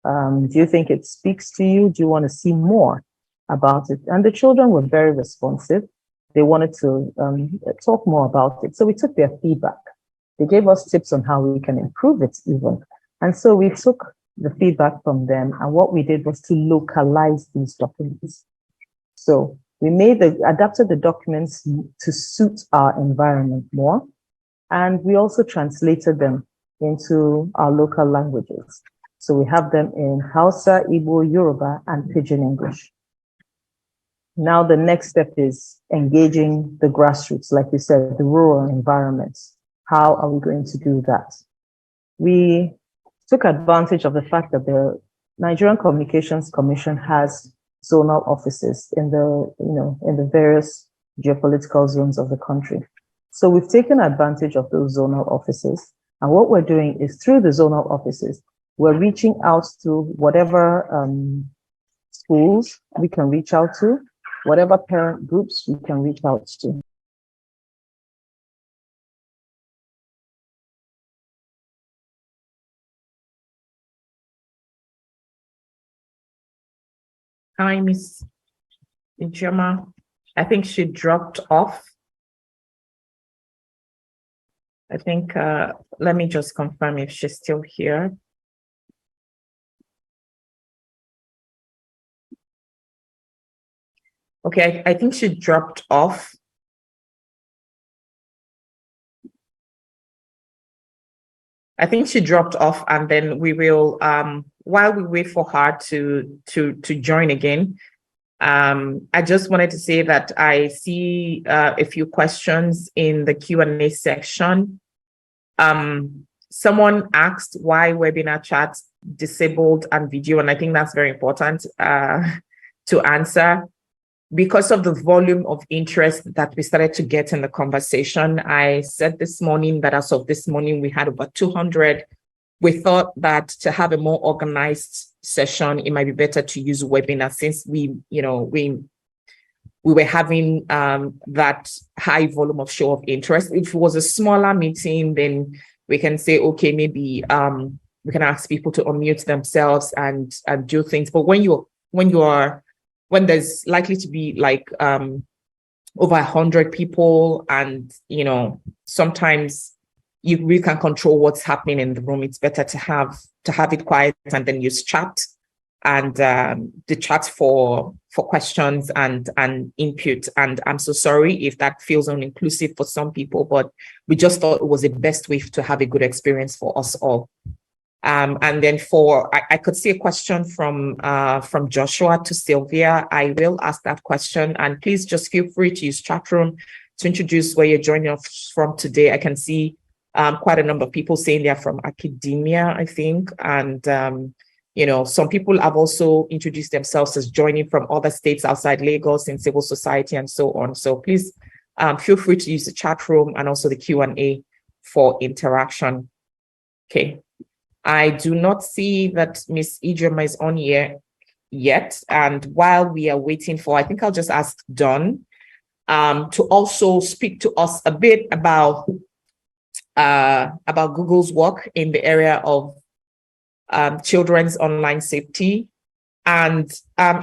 Do you think it speaks to you? Do you want to see more about it? And the children were very responsive. They wanted to talk more about it. So we took their feedback. They gave us tips on how we can improve it even. And so we took the feedback from them. And what we did was to localize these documents. So we adapted the documents to suit our environment more. And we also translated them into our local languages. So we have them in Hausa, Igbo, Yoruba, and Pidgin English. Now the next step is engaging the grassroots, like you said, the rural environments. How are we going to do that? We took advantage of the fact that the Nigerian Communications Commission has zonal offices in the various geopolitical zones of the country. So we've taken advantage of those zonal offices. And what we're doing is through the zonal offices, we're reaching out to whatever schools we can reach out to, whatever parent groups we can reach out to. Hi, Miss Ijeoma. I think she dropped off. I think, let me just confirm if she's still here. Okay, I think she dropped off. I think she dropped off, and then we will, while we wait for her to join again, I just wanted to say that I see a few questions in the Q&A section. Someone asked why webinar chat disabled and video, and I think that's very important to answer. Because of the volume of interest that we started to get in the conversation, I said this morning that as of this morning, we had about 200. We thought that to have a more organized session, it might be better to use webinar since we were having that high volume of show of interest. If it was a smaller meeting, then we can say, okay, maybe we can ask people to unmute themselves and do things. But when there's likely to be like over 100 people, and sometimes you really can't control what's happening in the room, it's better to have it quiet and then use chat and the chat for questions and input. And I'm so sorry if that feels uninclusive for some people, but we just thought it was the best way to have a good experience for us all. And then I could see a question from Joshua to Sylvia. I will ask that question, and please just feel free to use chat room to introduce where you're joining us from today. I can see quite a number of people saying they're from academia, I think, and some people have also introduced themselves as joining from other states outside Lagos in civil society and so on. So please feel free to use the chat room and also the Q&A for interaction. Okay. I do not see that Miss Ijeoma is on here yet. And while we are waiting I think I'll just ask Don to also speak to us a bit about Google's work in the area of children's online safety. And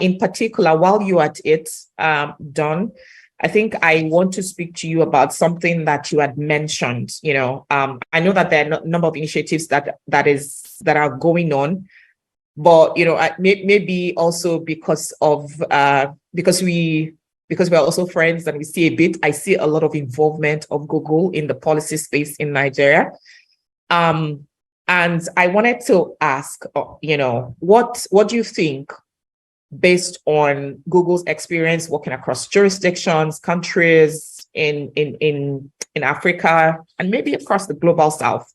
in particular, while you're at it, Don, I think I want to speak to you about something that you had mentioned. I know that there are a number of initiatives that are going on, but maybe also because we're also friends and we see a bit. I see a lot of involvement of Google in the policy space in Nigeria, and I wanted to ask, what do you think? Based on Google's experience working across jurisdictions, countries in Africa, and maybe across the global south,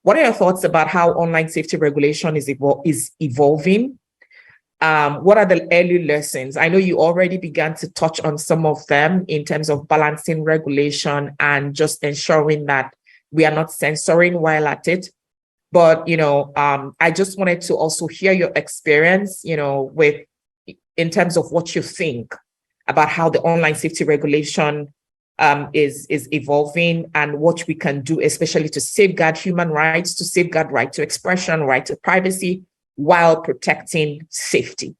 what are your thoughts about how online safety regulation is evolving? What are the early lessons? I know you already began to touch on some of them in terms of balancing regulation and just ensuring that we are not censoring while at it. But, I just wanted to also hear your experience, in terms of what you think about how the online safety regulation is evolving and what we can do, especially to safeguard human rights, to safeguard right to expression, right to privacy, while protecting safety.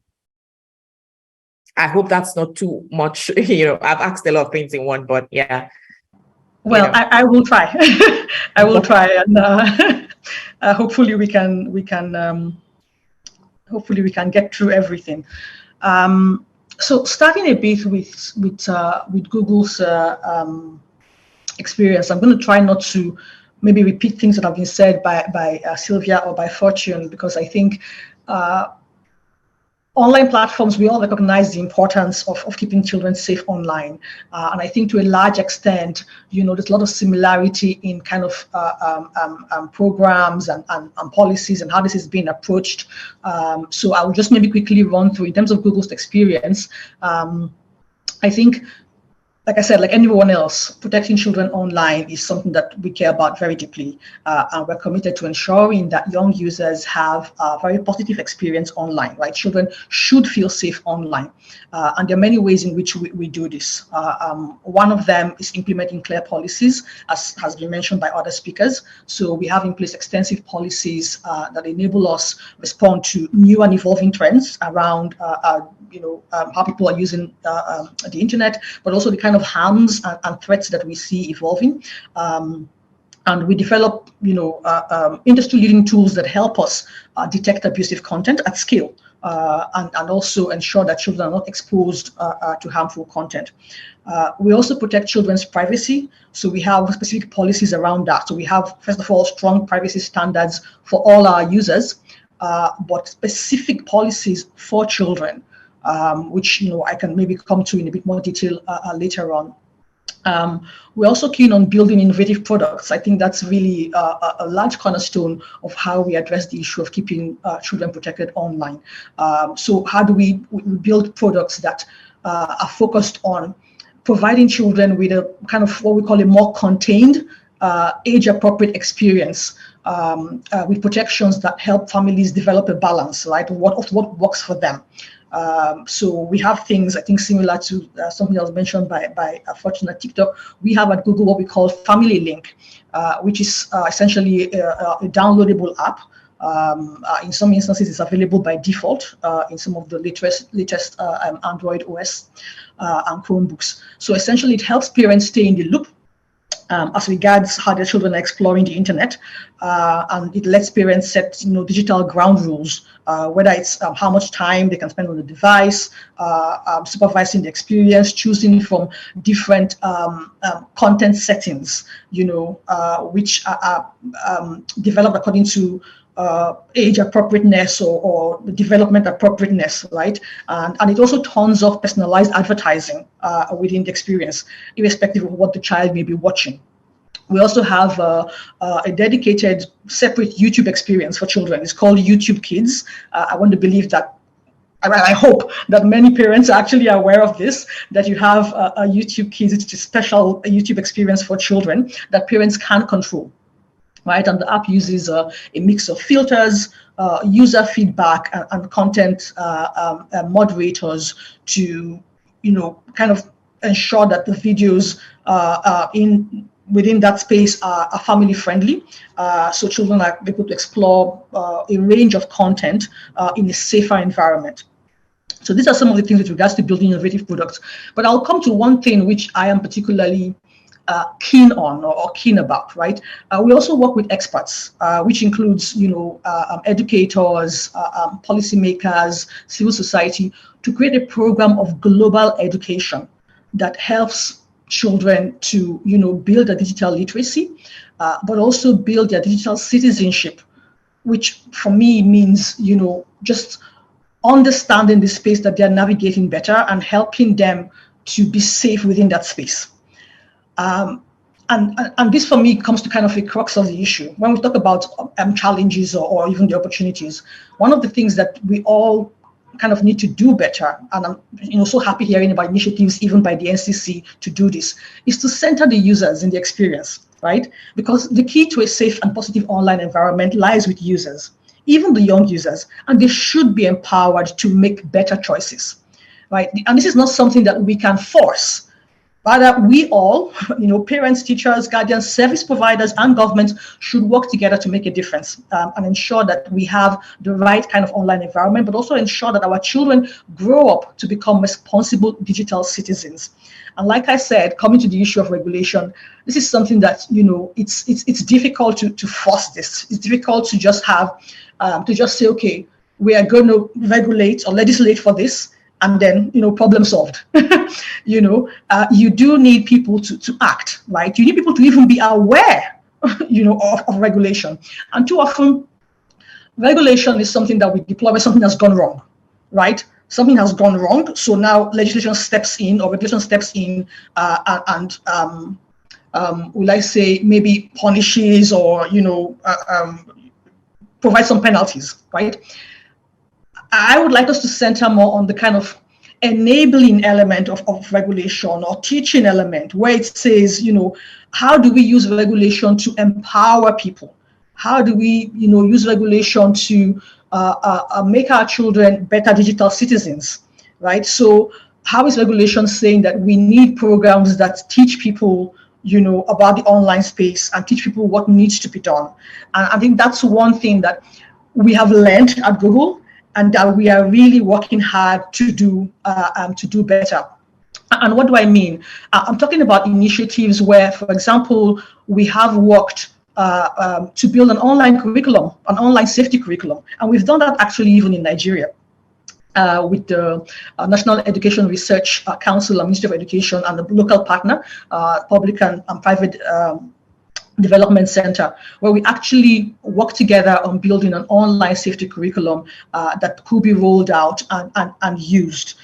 I hope that's not too much. I've asked a lot of things in one, but yeah. Well, I will try. I will try, and hopefully we can get through everything. So starting a bit with Google's experience, I'm going to try not to maybe repeat things that have been said by Sylvia or by Fortune, because I think online platforms, we all recognize the importance of keeping children safe online. And I think to a large extent, there's a lot of similarity in kind of programs and policies and how this is being approached. So I will just maybe quickly run through in terms of Google's experience. I think, like I said, like anyone else, protecting children online is something that we care about very deeply. And we're committed to ensuring that young users have a very positive experience online, right? Children should feel safe online. And there are many ways in which we do this. One of them is implementing clear policies, as has been mentioned by other speakers. So we have in place extensive policies that enable us respond to new and evolving trends around how people are using the internet, but also the kind of harms and threats that we see evolving. And we develop, industry-leading tools that help us detect abusive content at scale, and also ensure that children are not exposed to harmful content. We also protect children's privacy, so we have specific policies around that. So we have, first of all, strong privacy standards for all our users, but specific policies for children, which I can maybe come to in a bit more detail later on. We're also keen on building innovative products. I think that's really a large cornerstone of how we address the issue of keeping children protected online. So how do we build products that are focused on providing children with a kind of what we call a more contained, age-appropriate experience, with protections that help families develop a balance, right? What works for them. So we have things, I think, similar to something that was mentioned by Fortune at TikTok. We have at Google what we call Family Link, which is essentially a downloadable app In some instances, it's available by default in some of the latest Android OS and Chromebooks. So essentially, it helps parents stay in the loop as regards how their children are exploring the internet, and it lets parents set digital ground rules, whether it's how much time they can spend on the device, supervising the experience, choosing from different content settings, which are developed according to age appropriateness or the development appropriateness, right? And it also turns off personalized advertising within the experience, irrespective of what the child may be watching. We also have a dedicated, separate YouTube experience for children. It's called YouTube Kids. I want to believe that, I hope that many parents are actually aware of this, that you have a YouTube Kids. It's a special YouTube experience for children that parents can control. Right, and the app uses a mix of filters, user feedback, and content moderators to, kind of ensure that the videos within that space are family friendly, so children are able to explore a range of content in a safer environment. So these are some of the things with regards to building innovative products. But I'll come to one thing which I am particularly keen on or keen about, right? We also work with experts, which includes, educators, policymakers, civil society, to create a program of global education that helps children to, build a digital literacy, but also build their digital citizenship, which for me means, just understanding the space that they're navigating better and helping them to be safe within that space. And this for me comes to kind of a crux of the issue. When we talk about challenges or even the opportunities, one of the things that we all kind of need to do better, and I'm so happy hearing about initiatives even by the NCC to do this, is to center the users in the experience, right? Because the key to a safe and positive online environment lies with users, even the young users, and they should be empowered to make better choices, right? And this is not something that we can force. Rather, we all, parents, teachers, guardians, service providers, and governments should work together to make a difference and ensure that we have the right kind of online environment, but also ensure that our children grow up to become responsible digital citizens. And like I said, coming to the issue of regulation, this is something that, it's difficult to force this. It's difficult to just have, to just say, okay, we are going to regulate or legislate for this, and then, problem solved. You do need people to act, right? You need people to even be aware, of regulation. And too often, regulation is something that we deploy when something has gone wrong, right? Something has gone wrong, so now legislation steps in or regulation steps in and will I say maybe punishes or, provide some penalties, right? I would like us to center more on the kind of enabling element of regulation or teaching element, where it says, how do we use regulation to empower people? How do we, use regulation to make our children better digital citizens, right? So how is regulation saying that we need programs that teach people, about the online space and teach people what needs to be done? And I think that's one thing that we have learned at Google, and that we are really working hard to do better. And what do I mean? I'm talking about initiatives where, for example, we have worked to build an online curriculum, an online safety curriculum, and we've done that actually even in Nigeria with the National Education Research Council and Ministry of Education and the local partner, public and private development center, where we actually work together on building an online safety curriculum that could be rolled out and used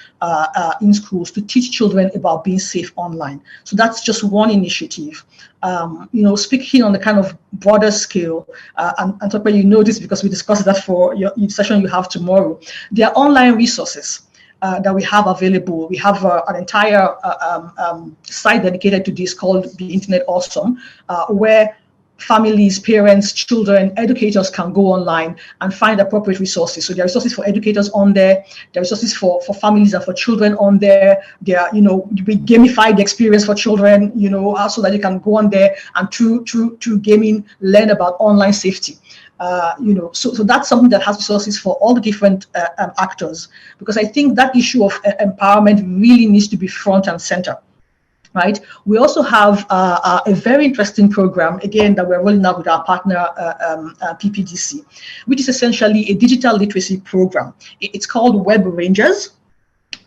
in schools to teach children about being safe online. So that's just one initiative. Speaking on the kind of broader scale, and Tope, this because we discussed that for your session you have tomorrow. There are online resources that we have available. We have an entire site dedicated to this called The Internet Awesome, where families, parents, children, educators can go online and find appropriate resources. So there are resources for educators on there. There are resources for families and for children on there. There, we gamify the experience for children, so that you can go on there and through gaming learn about online safety. So that's something that has resources for all the different actors, because I think that issue of empowerment really needs to be front and center. Right. We also have a very interesting program, again, that we're rolling out with our partner, PPDC, which is essentially a digital literacy program. It's called Web Rangers,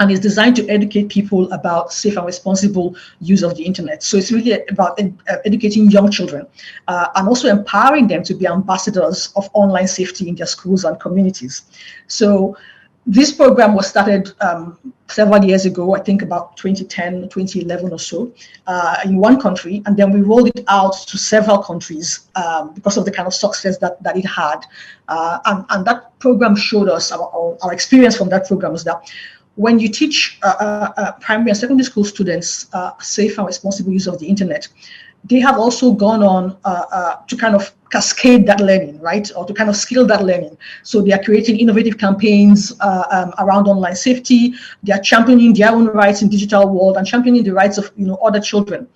and is designed to educate people about safe and responsible use of the internet. So it's really about educating young children and also empowering them to be ambassadors of online safety in their schools and communities. So this program was started several years ago, I think about 2010, 2011 or so, in one country, and then we rolled it out to several countries because of the kind of success that it had. And that program showed us, our experience from that program is that when you teach primary and secondary school students safe and responsible use of the internet, they have also gone on to kind of cascade that learning, right? Or to kind of scale that learning. So they are creating innovative campaigns around online safety. They are championing their own rights in digital world and championing the rights of other children.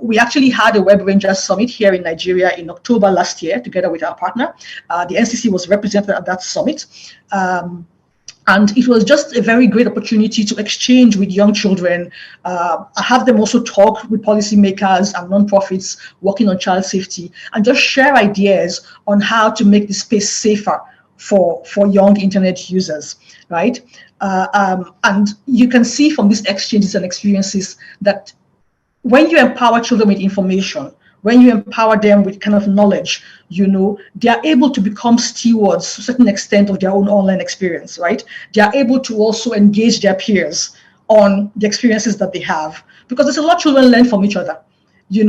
We actually had a Web Rangers Summit here in Nigeria in October last year, together with our partner. The NCC was represented at that summit. And it was just a very great opportunity to exchange with young children, have them also talk with policymakers and nonprofits working on child safety, and just share ideas on how to make the space safer for young internet users, right? And you can see from these exchanges and experiences that when you empower children with information, when you empower them with kind of knowledge, they are able to become stewards to a certain extent of their own online experience, right? They are able to also engage their peers on the experiences that they have, because there's a lot children learn from each other,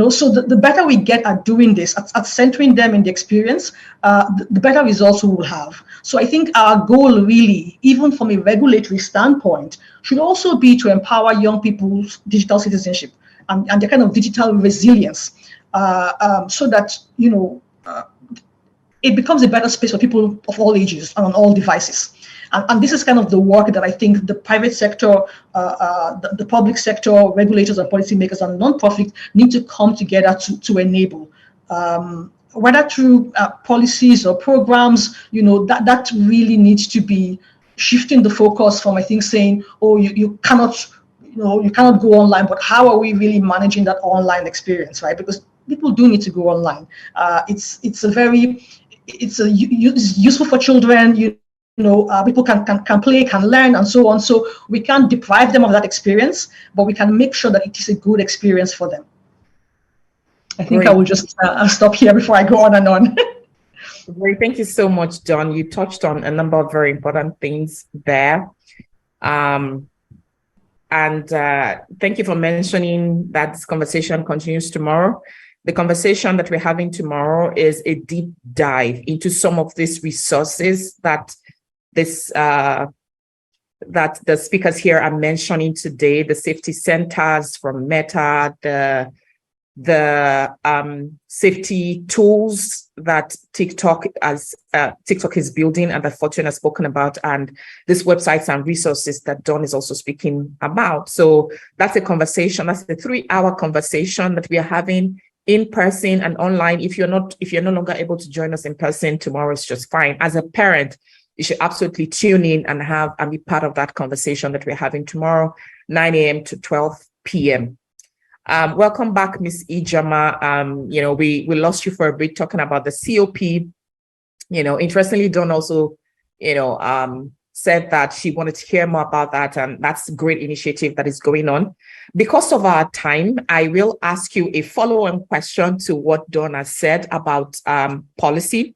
so the better we get at doing this, at centering them in the experience, the better results we will have. So I think our goal really, even from a regulatory standpoint, should also be to empower young people's digital citizenship and their kind of digital resilience, so that it becomes a better space for people of all ages and on all devices. And this is kind of the work that I think the private sector, the public sector, regulators and policymakers and nonprofit need to come together to enable. Whether through policies or programs, that really needs to be shifting the focus from, I think, saying, oh, you cannot go online, but how are we really managing that online experience, right? Because people do need to go online. It's useful for children. People can play, can learn, and so on. So we can't deprive them of that experience, but we can make sure that it is a good experience for them. I think Great. I will just stop here before I go on and on. Great, thank you so much, John. You touched on a number of very important things there. And thank you for mentioning that this conversation continues tomorrow. The conversation that we're having tomorrow is a deep dive into some of these resources that that the speakers here are mentioning today, the safety centers from Meta, the safety tools that TikTok is building and that Fortune has spoken about, and these websites and resources that Don is also speaking about. So that's a conversation. That's the 3-hour conversation that we are having in person and online. If you're no longer able to join us in person, tomorrow is just fine. As a parent, you should absolutely tune in and be part of that conversation that we're having tomorrow, 9 a.m. to 12 p.m. Welcome back, Ms. Ijeoma. We lost you for a bit talking about the COP. Interestingly, Dawn also, said that she wanted to hear more about that, and that's a great initiative that is going on. Because of our time, I will ask you a follow-on question to what Dawn has said about policy.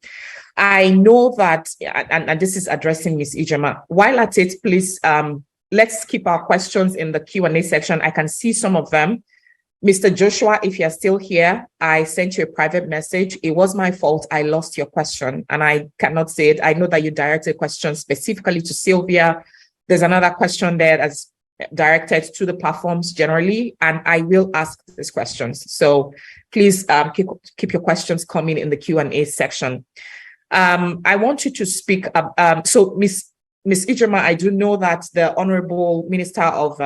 I know that, and this is addressing Ms. Ijeoma. While at it, please, let's keep our questions in the Q&A section. I can see some of them. Mr. Joshua, if you're still here, I sent you a private message. It was my fault. I lost your question and I cannot say it. I know that you directed a question specifically to Sylvia. There's another question there that's directed to the platforms generally, and I will ask these questions. So please keep your questions coming in the Q&A section. I want you to speak. So Ms. Ijeoma, I do know that the Honorable Minister of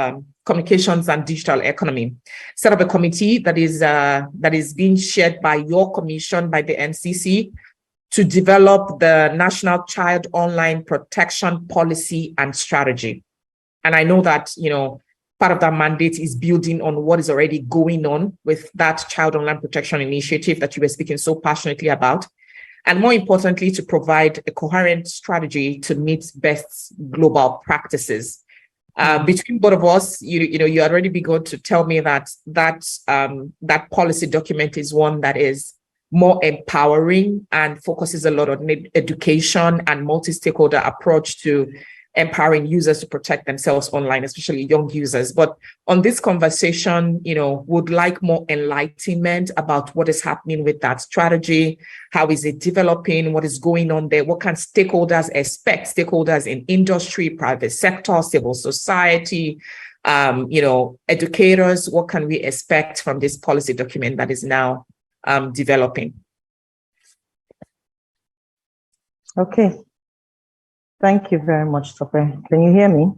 Communications and Digital Economy set up a committee that is being chaired by your commission, by the NCC, to develop the National Child Online Protection Policy and Strategy. And I know that, part of that mandate is building on what is already going on with that Child Online Protection Initiative that you were speaking so passionately about. And more importantly, to provide a coherent strategy to meet best global practices. Between both of us, you already begun to tell me that policy document is one that is more empowering and focuses a lot on education and multi-stakeholder approach to empowering users to protect themselves online, especially young users. But on this conversation, would like more enlightenment about what is happening with that strategy. How is it developing? What is going on there? What can stakeholders expect? Stakeholders in industry, private sector, civil society, educators. What can we expect from this policy document that is now developing? Okay. Thank you very much, Tope. Can you hear me?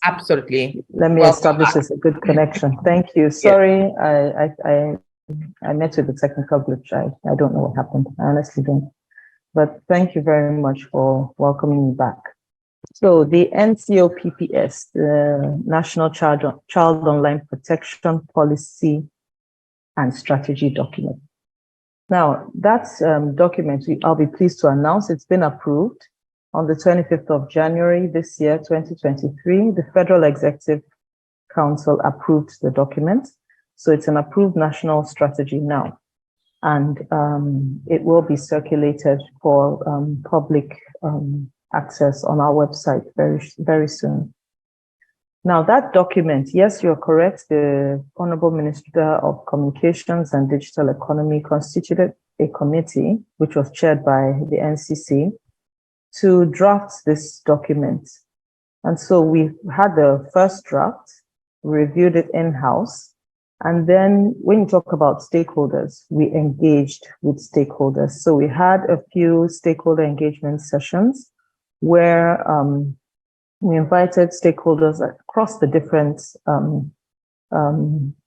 Absolutely. Let me establish this a good connection. Thank you. Sorry, I met with the technical glitch. I don't know what happened. I honestly don't. But thank you very much for welcoming me back. So the NCOPPS, the National Child Online Protection Policy and Strategy document. Now, that document, I'll be pleased to announce it's been approved. On the 25th of January this year, 2023, the Federal Executive Council approved the document. So it's an approved national strategy now. And it will be circulated for public access on our website very, very soon. Now that document, yes, you're correct. The Honorable Minister of Communications and Digital Economy constituted a committee, which was chaired by the NCC, to draft this document. And so we had the first draft, reviewed it in-house, and then when you talk about stakeholders, we engaged with stakeholders. So we had a few stakeholder engagement sessions where we invited stakeholders across the different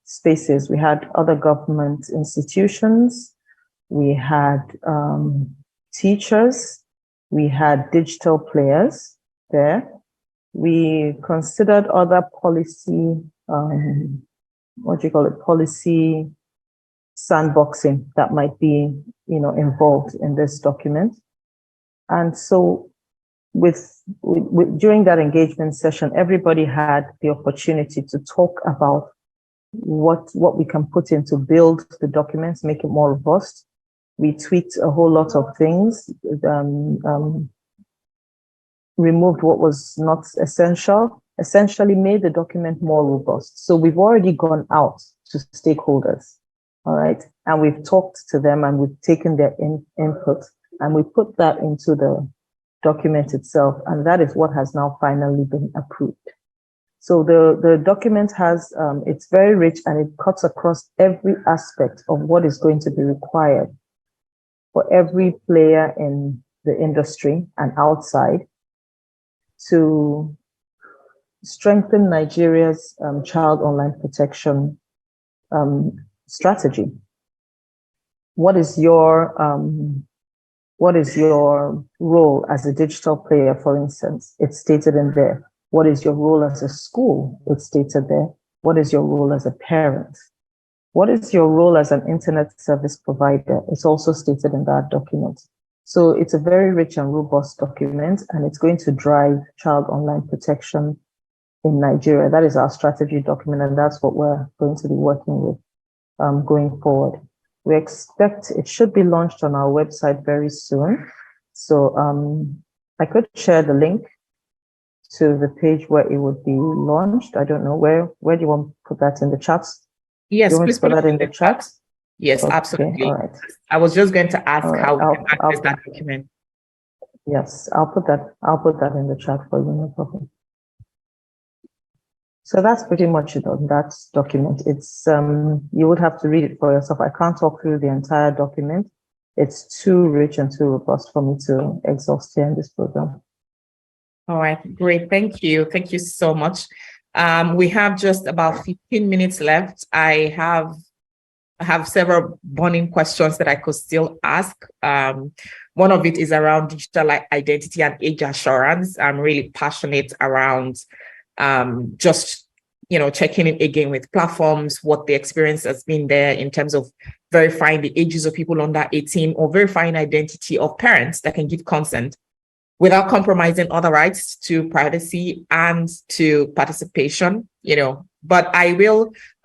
spaces. We had other government institutions, we had teachers, we had digital players there. We considered other policy, policy sandboxing that might be, involved in this document. And so during that engagement session, everybody had the opportunity to talk about what we can put in to build the documents, make it more robust. We tweaked a whole lot of things, removed what was not essential, essentially made the document more robust. So we've already gone out to stakeholders, all right? And we've talked to them and we've taken their input and we put that into the document itself. And that is what has now finally been approved. So the document has, it's very rich and it cuts across every aspect of what is going to be required for every player in the industry and outside to strengthen Nigeria's child online protection strategy. What is your role as a digital player, for instance? It's stated in there. What is your role as a school? It's stated there. What is your role as a parent? What is your role as an internet service provider? It's also stated in that document. So it's a very rich and robust document, and it's going to drive child online protection in Nigeria. That is our strategy document, and that's what we're going to be working with going forward. We expect it should be launched on our website very soon. So I could share the link to the page where it would be launched. I don't know, where do you want to put that in the chat? Yes, please put that in the chat. Yes, okay, absolutely. All right. I was just going to ask Right, how we can access that document. Yes, I'll put that in the chat for you, no problem. So that's pretty much it on that document. It's you would have to read it for yourself. I can't talk through the entire document. It's too rich and too robust for me to exhaust here in this program. All right, great. Thank you. Thank you so much. We have just about 15 minutes left. I have have several burning questions that I could still ask. One of it is around digital identity and age assurance. I'm really passionate around just, checking in again with platforms, what the experience has been there in terms of verifying the ages of people under 18 or verifying identity of parents that can give consent without compromising other rights to privacy and to participation, But I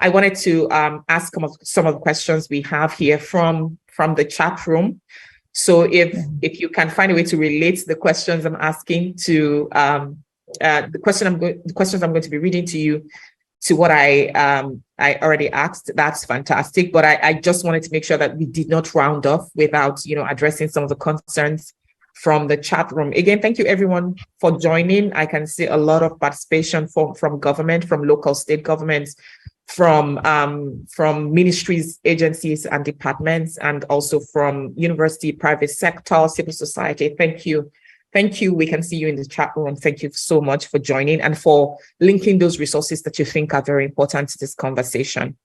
wanted to ask some of the questions we have here from the chat room. So if you can find a way to relate the questions I'm asking to the questions I'm going to be reading to you to what I already asked, that's fantastic. But I just wanted to make sure that we did not round off without, addressing some of the concerns from the chat room. Again, thank you everyone for joining. I can see a lot of participation from government, from local state governments, from ministries, agencies, and departments, and also from university, private sector, civil society. Thank you. Thank you. We can see you in the chat room. Thank you so much for joining and for linking those resources that you think are very important to this conversation.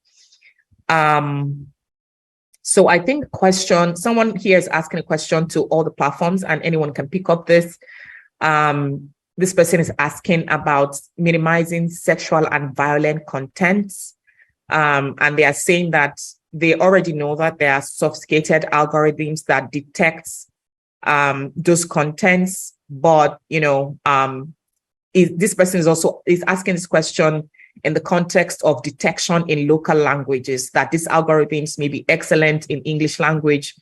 So I think someone here is asking a question to all the platforms, and anyone can pick up this. This person is asking about minimizing sexual and violent content. And they are saying that they already know that there are sophisticated algorithms that detect those contents, but this person is asking this question in the context of detection in local languages, that these algorithms may be excellent in English language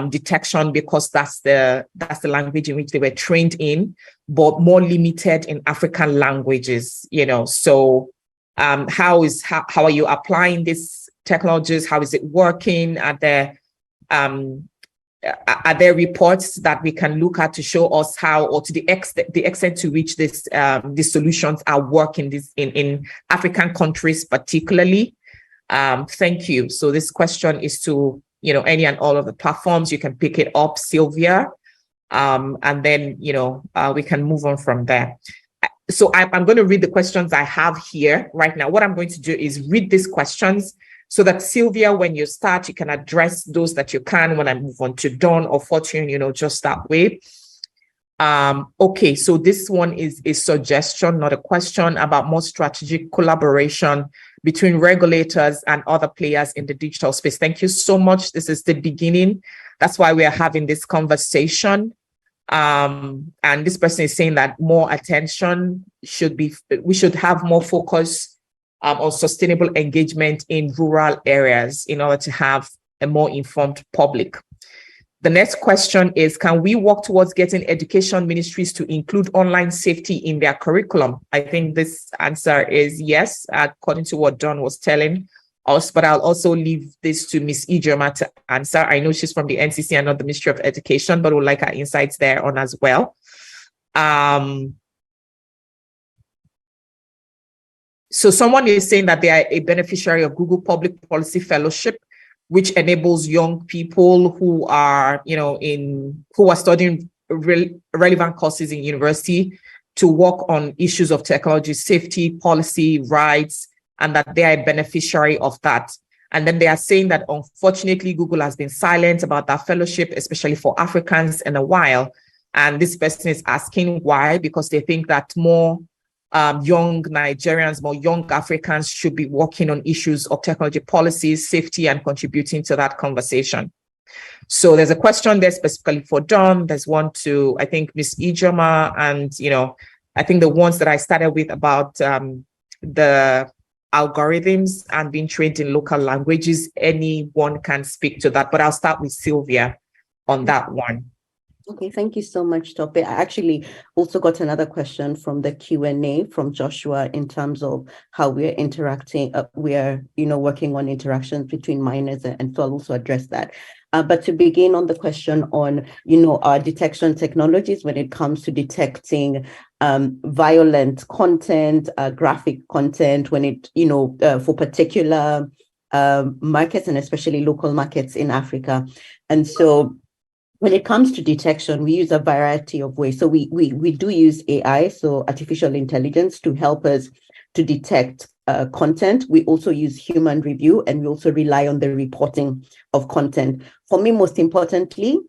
detection because that's the language in which they were trained in, but more limited in African languages. So how are you applying these technologies? How is it working? Are there reports that we can look at to show us how, or to the extent to which these solutions are working in African countries particularly? Thank you. So this question is to any and all of the platforms. You can pick it up, Sylvia, and then we can move on from there. So I'm going to read the questions I have here right now. What I'm going to do is read these questions, so that Sylvia, when you start, you can address those that you can when I move on to Dawn or Fortune, just that way. Okay, so this one is a suggestion, not a question, about more strategic collaboration between regulators and other players in the digital space. Thank you so much. This is the beginning. That's why we are having this conversation. And this person is saying that more attention we should have more focus on sustainable engagement in rural areas in order to have a more informed public. The next question is, can we work towards getting education ministries to include online safety in their curriculum? I think this answer is yes, according to what Dawn was telling us, but I'll also leave this to Ms. Ijeoma to answer. I know she's from the NCC and not the Ministry of Education, but would like her insights there on as well. So someone is saying that they are a beneficiary of Google Public Policy Fellowship, which enables young people who are, who are studying relevant courses in university to work on issues of technology, safety, policy, rights, and that they are a beneficiary of that. And then they are saying that unfortunately, Google has been silent about that fellowship, especially for Africans, in a while. And this person is asking why, because they think that more young Nigerians, more young Africans should be working on issues of technology policies, safety, and contributing to that conversation. So there's a question there specifically for Dawn. There's one to, I think, Ms. Ijeoma, and, I think the ones that I started with about the algorithms and being trained in local languages, anyone can speak to that, but I'll start with Sylvia on that one. Okay, thank you so much, Tope. I actually also got another question from the Q&A from Joshua in terms of how we're interacting. We're, working on interactions between minors, and so I'll also address that. But to begin on the question on, our detection technologies when it comes to detecting violent content, graphic content, when it, for particular markets and especially local markets in Africa. And so when it comes to detection, we use a variety of ways. So we do use AI, so artificial intelligence, to help us to detect content, we also use human review, and we also rely on the reporting of content. For me, most importantly,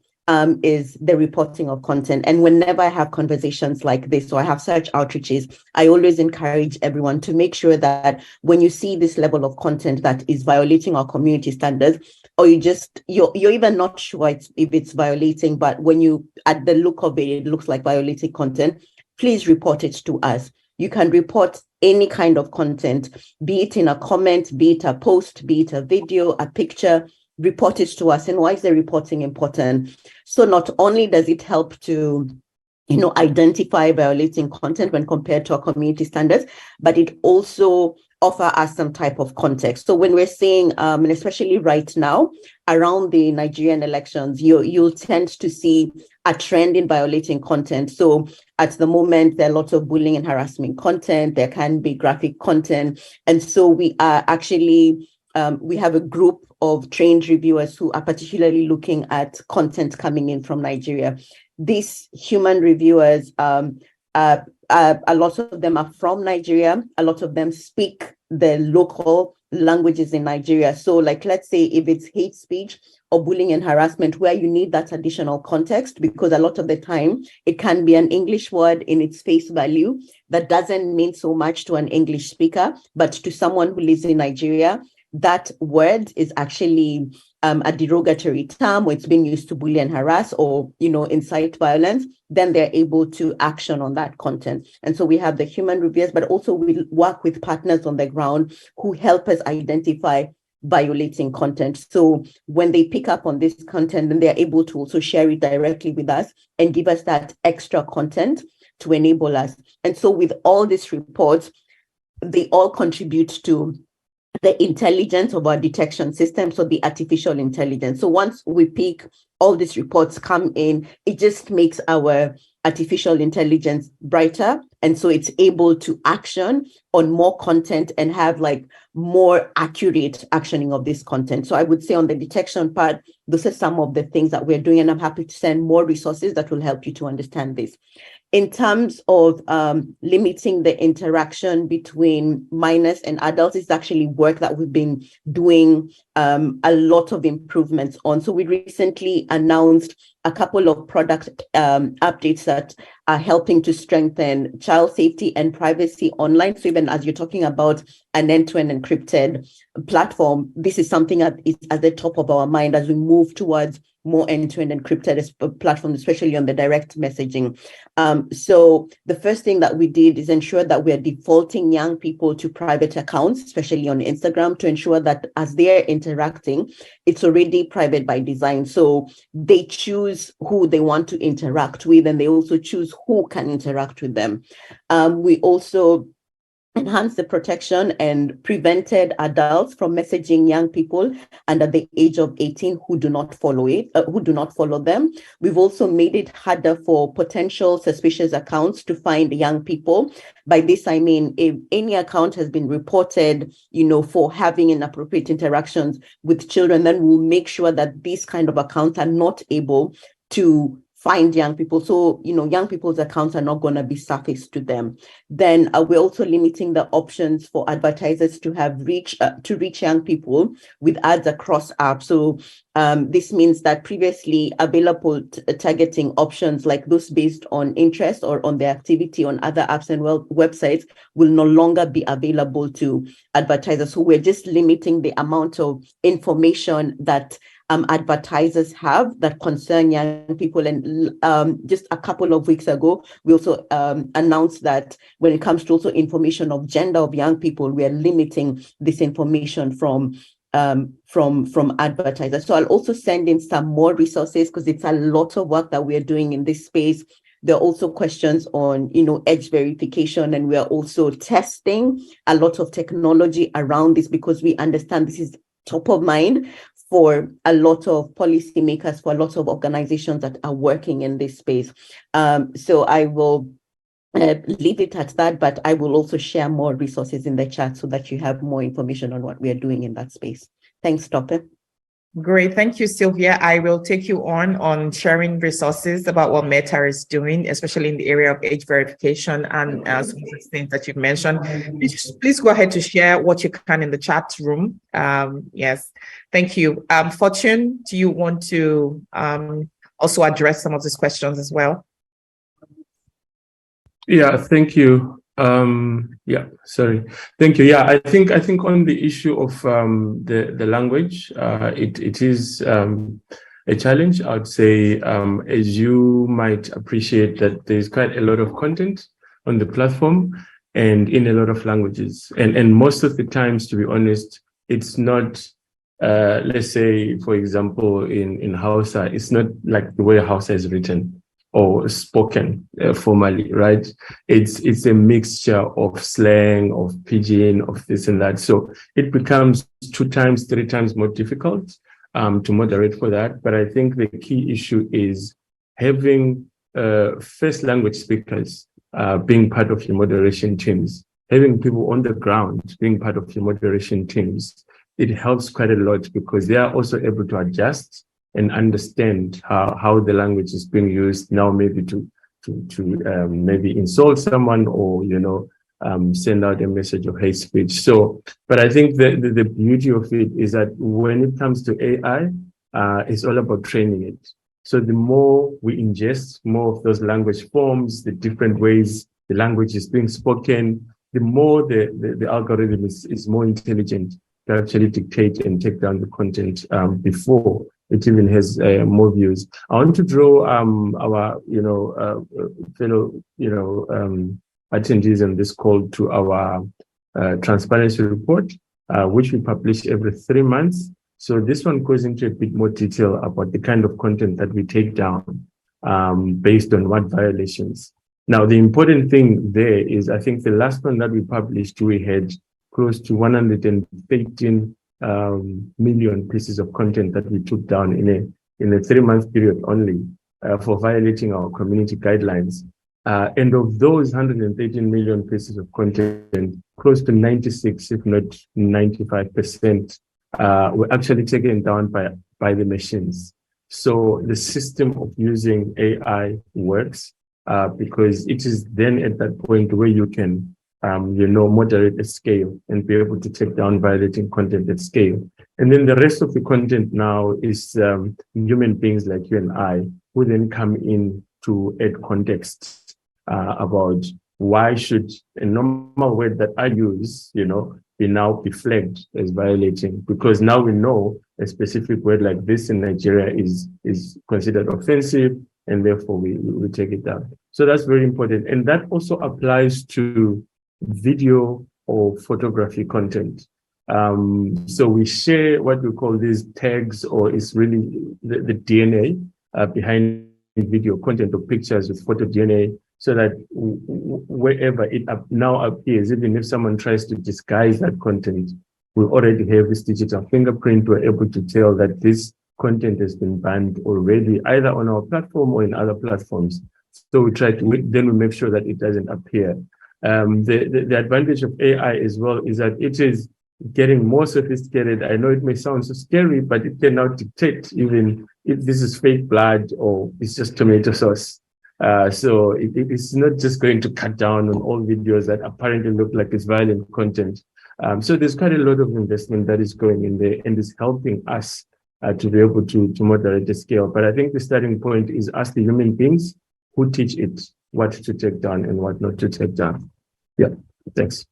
is the reporting of content. And whenever I have conversations like this, or I have such outreaches, I always encourage everyone to make sure that when you see this level of content that is violating our community standards, or you're even not sure if it's violating, but when you, at the look of it looks like violating content, please report it to us. You can report any kind of content, be it in a comment, be it a post, be it a video, a picture. Report it to us. And why is the reporting important? So not only does it help to identify violating content when compared to our community standards, but it also offer us some type of context. So when we're saying, and especially right now, around the Nigerian elections, you'll tend to see a trend in violating content. So at the moment, there are lots of bullying and harassment content. There can be graphic content. And so we are actually, we have a group of trained reviewers who are particularly looking at content coming in from Nigeria. These human reviewers, a lot of them are from Nigeria. A lot of them speak the local languages in Nigeria. So like, let's say if it's hate speech or bullying and harassment, where you need that additional context, because a lot of the time it can be an English word in its face value that doesn't mean so much to an English speaker, but to someone who lives in Nigeria, that word is actually a derogatory term, or it's being used to bully and harass or, incite violence, then they're able to action on that content. And so we have the human reviewers, but also we work with partners on the ground who help us identify violating content. So when they pick up on this content, then they're able to also share it directly with us and give us that extra content to enable us. And so with all these reports, they all contribute to the intelligence of our detection system, so the artificial intelligence. So once we pick, all these reports come in, it just makes our artificial intelligence brighter. And so it's able to action on more content and have like more accurate actioning of this content. So I would say on the detection part, those are some of the things that we're doing, and I'm happy to send more resources that will help you to understand this. In terms of limiting the interaction between minors and adults, it's actually work that we've been doing a lot of improvements on. So we recently announced a couple of product updates that are helping to strengthen child safety and privacy online. So even as you're talking about an end-to-end encrypted platform, this is something that is at the top of our mind as we move towards more end-to-end encrypted platforms, especially on the direct messaging. So the first thing that we did is ensure that we're defaulting young people to private accounts, especially on Instagram, to ensure that as they're interacting, it's already private by design. So they choose who they want to interact with, and they also choose who can interact with them. We also enhanced the protection and prevented adults from messaging young people under the age of 18 who do not follow them. We've also made it harder for potential suspicious accounts to find young people. By this, I mean, if any account has been reported, for having inappropriate interactions with children, then we'll make sure that these kind of accounts are not able to find young people. So, young people's accounts are not going to be surfaced to them. Then we're also limiting the options for advertisers to have reach young people with ads across apps. So this means that previously available targeting options like those based on interest or on their activity on other apps and websites will no longer be available to advertisers. So we're just limiting the amount of information that advertisers have that concern young people. And just a couple of weeks ago, we also announced that when it comes to also information of gender of young people, we are limiting this information from advertisers. So I'll also send in some more resources because it's a lot of work that we're doing in this space. There are also questions on, edge verification, and we are also testing a lot of technology around this because we understand this is top of mind for a lot of policymakers, for a lot of organizations that are working in this space. So I will leave it at that, but I will also share more resources in the chat so that you have more information on what we are doing in that space. Thanks, Tope. Great. Thank you, Sylvia. I will take you on sharing resources about what Meta is doing, especially in the area of age verification and some of the things that you've mentioned. Please go ahead to share what you can in the chat room. Yes, thank you. Fortune, do you want to also address some of these questions as well? Yeah, thank you. Thank you. Yeah, I think on the issue of the language, it is a challenge. I would say, as you might appreciate, that there's quite a lot of content on the platform and in a lot of languages, and most of the times, to be honest, it's not. Let's say, for example, in Hausa, it's not like the way Hausa is written or spoken formally, right? It's a mixture of slang, of pidgin, of this and that. So it becomes 2 times, 3 times more difficult to moderate for that. But I think the key issue is having first language speakers being part of your moderation teams, having people on the ground being part of your moderation teams. It helps quite a lot because they are also able to adjust and understand how the language is being used now, maybe to maybe insult someone or, send out a message of hate speech. So, but I think the beauty of it is that when it comes to AI, it's all about training it. So the more we ingest more of those language forms, the different ways the language is being spoken, the more the algorithm is more intelligent to actually dictate and take down the content before it even has more views. I want to draw our fellow attendees on this call to our transparency report, which we publish every 3 months. So this one goes into a bit more detail about the kind of content that we take down based on what violations. Now, the important thing there is, I think the last one that we published, we had close to 113 million pieces of content that we took down in a 3-month period only for violating our community guidelines. And of those 113 million pieces of content, close to 96, if not 95%, were actually taken down by the machines. So the system of using AI works because it is then at that point where you can moderate at scale and be able to take down violating content at scale. And then the rest of the content now is human beings like you and I who then come in to add context about why should a normal word that I use, be flagged as violating, because now we know a specific word like this in Nigeria is considered offensive, and therefore we take it down. So that's very important. And that also applies to video or photography content. So we share what we call these tags, or it's really the DNA behind video content or pictures with photo DNA, so that wherever it now appears, even if someone tries to disguise that content, we already have this digital fingerprint. We're able to tell that this content has been banned already, either on our platform or in other platforms. So we try to, then we make sure that it doesn't appear. The advantage of AI as well is that it is getting more sophisticated. I know it may sound so scary, but it can now detect even if this is fake blood or it's just tomato sauce. So it's not just going to cut down on all videos that apparently look like it's violent content. So there's quite a lot of investment that is going in there and is helping us to be able to moderate the scale. But I think the starting point is us, the human beings, who teach it what to take down and what not to take down. Yeah, thanks.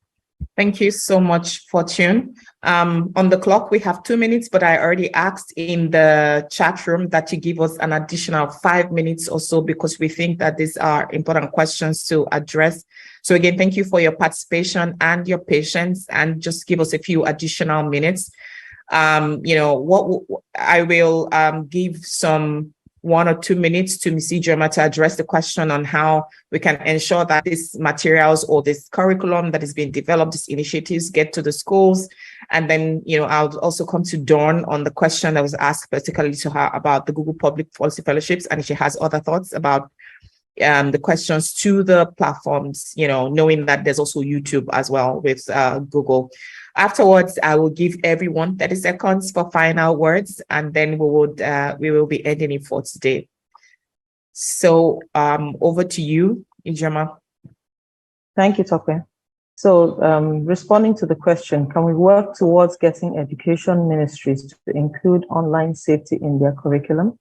Thank you so much, Fortune. On the clock, we have 2 minutes, but I already asked in the chat room that you give us an additional 5 minutes or so, because we think that these are important questions to address. So again, thank you for your participation and your patience, and just give us a few additional minutes. I will give some 1 or 2 minutes to Ms. Ijeoma to address the question on how we can ensure that these materials or this curriculum that is being developed, these initiatives, get to the schools. And then, I'll also come to Dawn on the question that was asked particularly to her about the Google Public Policy Fellowships, and if she has other thoughts about the questions to the platforms, knowing that there's also YouTube as well with Google. Afterwards, I will give everyone 30 seconds for final words, and then we will be ending it for today. So over to you, Ijeoma. Thank you, Tope. So responding to the question, can we work towards getting education ministries to include online safety in their curriculum?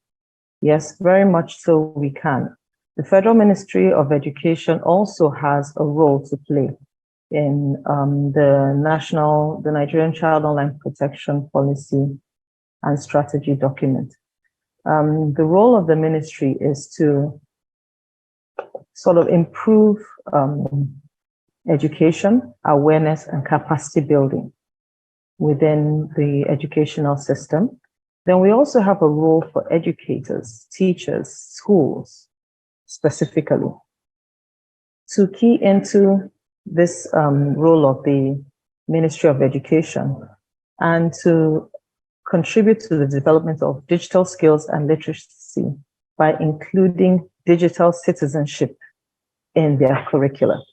Yes, very much so we can. The Federal Ministry of Education also has a role to play in the Nigerian Child Online Protection Policy and Strategy document. The role of the ministry is to sort of improve education, awareness, and capacity building within the educational system. Then we also have a role for educators, teachers, schools, specifically, to key into this role of the Ministry of Education and to contribute to the development of digital skills and literacy by including digital citizenship in their curricula.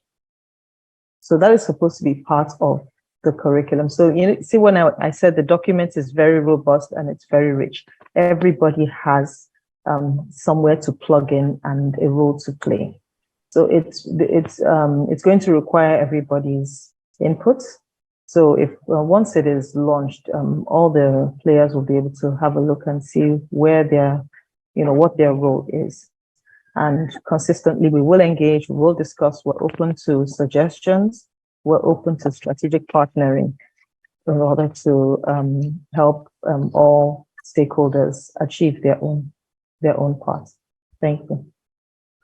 So that is supposed to be part of the curriculum. So you see, when I said the document is very robust and it's very rich, everybody has somewhere to plug in and a role to play. So it's going to require everybody's input. So if once it is launched, all the players will be able to have a look and see where their, what their role is. And consistently, we will engage, we will discuss, we're open to suggestions, we're open to strategic partnering in order to help all stakeholders achieve their own part. Thank you.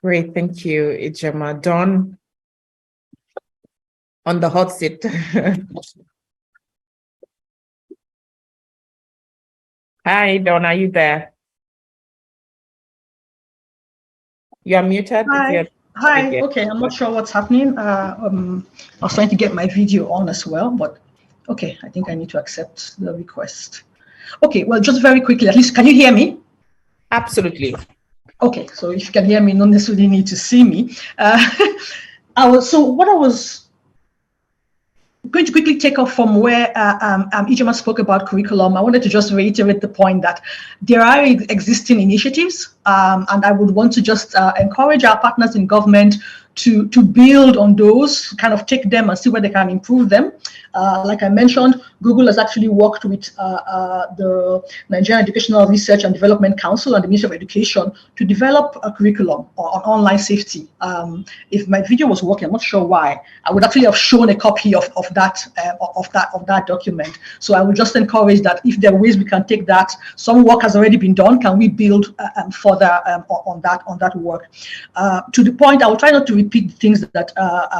Great, thank you, Ijeoma. Dawn, on the hot seat. Hi, Dawn, are you there? You are muted. Hi. Hi. Okay, I'm not sure what's happening. I was trying to get my video on as well, but okay, I think I need to accept the request. Okay, well, just very quickly, at least, can you hear me? Absolutely. Okay, so if you can hear me, you don't necessarily need to see me. So what I was going to quickly take off from where Ijeoma spoke about curriculum, I wanted to just reiterate the point that there are existing initiatives, and I would want to just encourage our partners in government to build on those, kind of take them and see where they can improve them. Like I mentioned, Google has actually worked with the Nigerian Educational Research and Development Council and the Ministry of Education to develop a curriculum on online safety. If my video was working, I'm not sure why, I would actually have shown a copy of that document. So I would just encourage that if there are ways we can take that, some work has already been done, can we build further on that work? To the point, I will try not to repeat the things that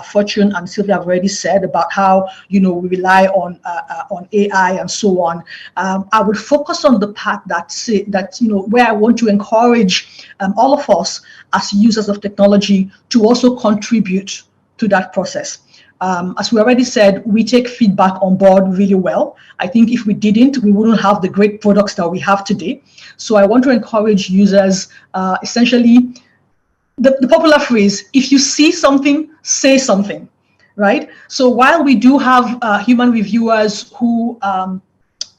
Fortune and Sylvia have already said about how we rely on AI and so on. I would focus on the part that where I want to encourage all of us as users of technology to also contribute to that process. As we already said, we take feedback on board really well. I think if we didn't, we wouldn't have the great products that we have today. So I want to encourage users, essentially, the popular phrase, if you see something, say something, right? So while we do have human reviewers who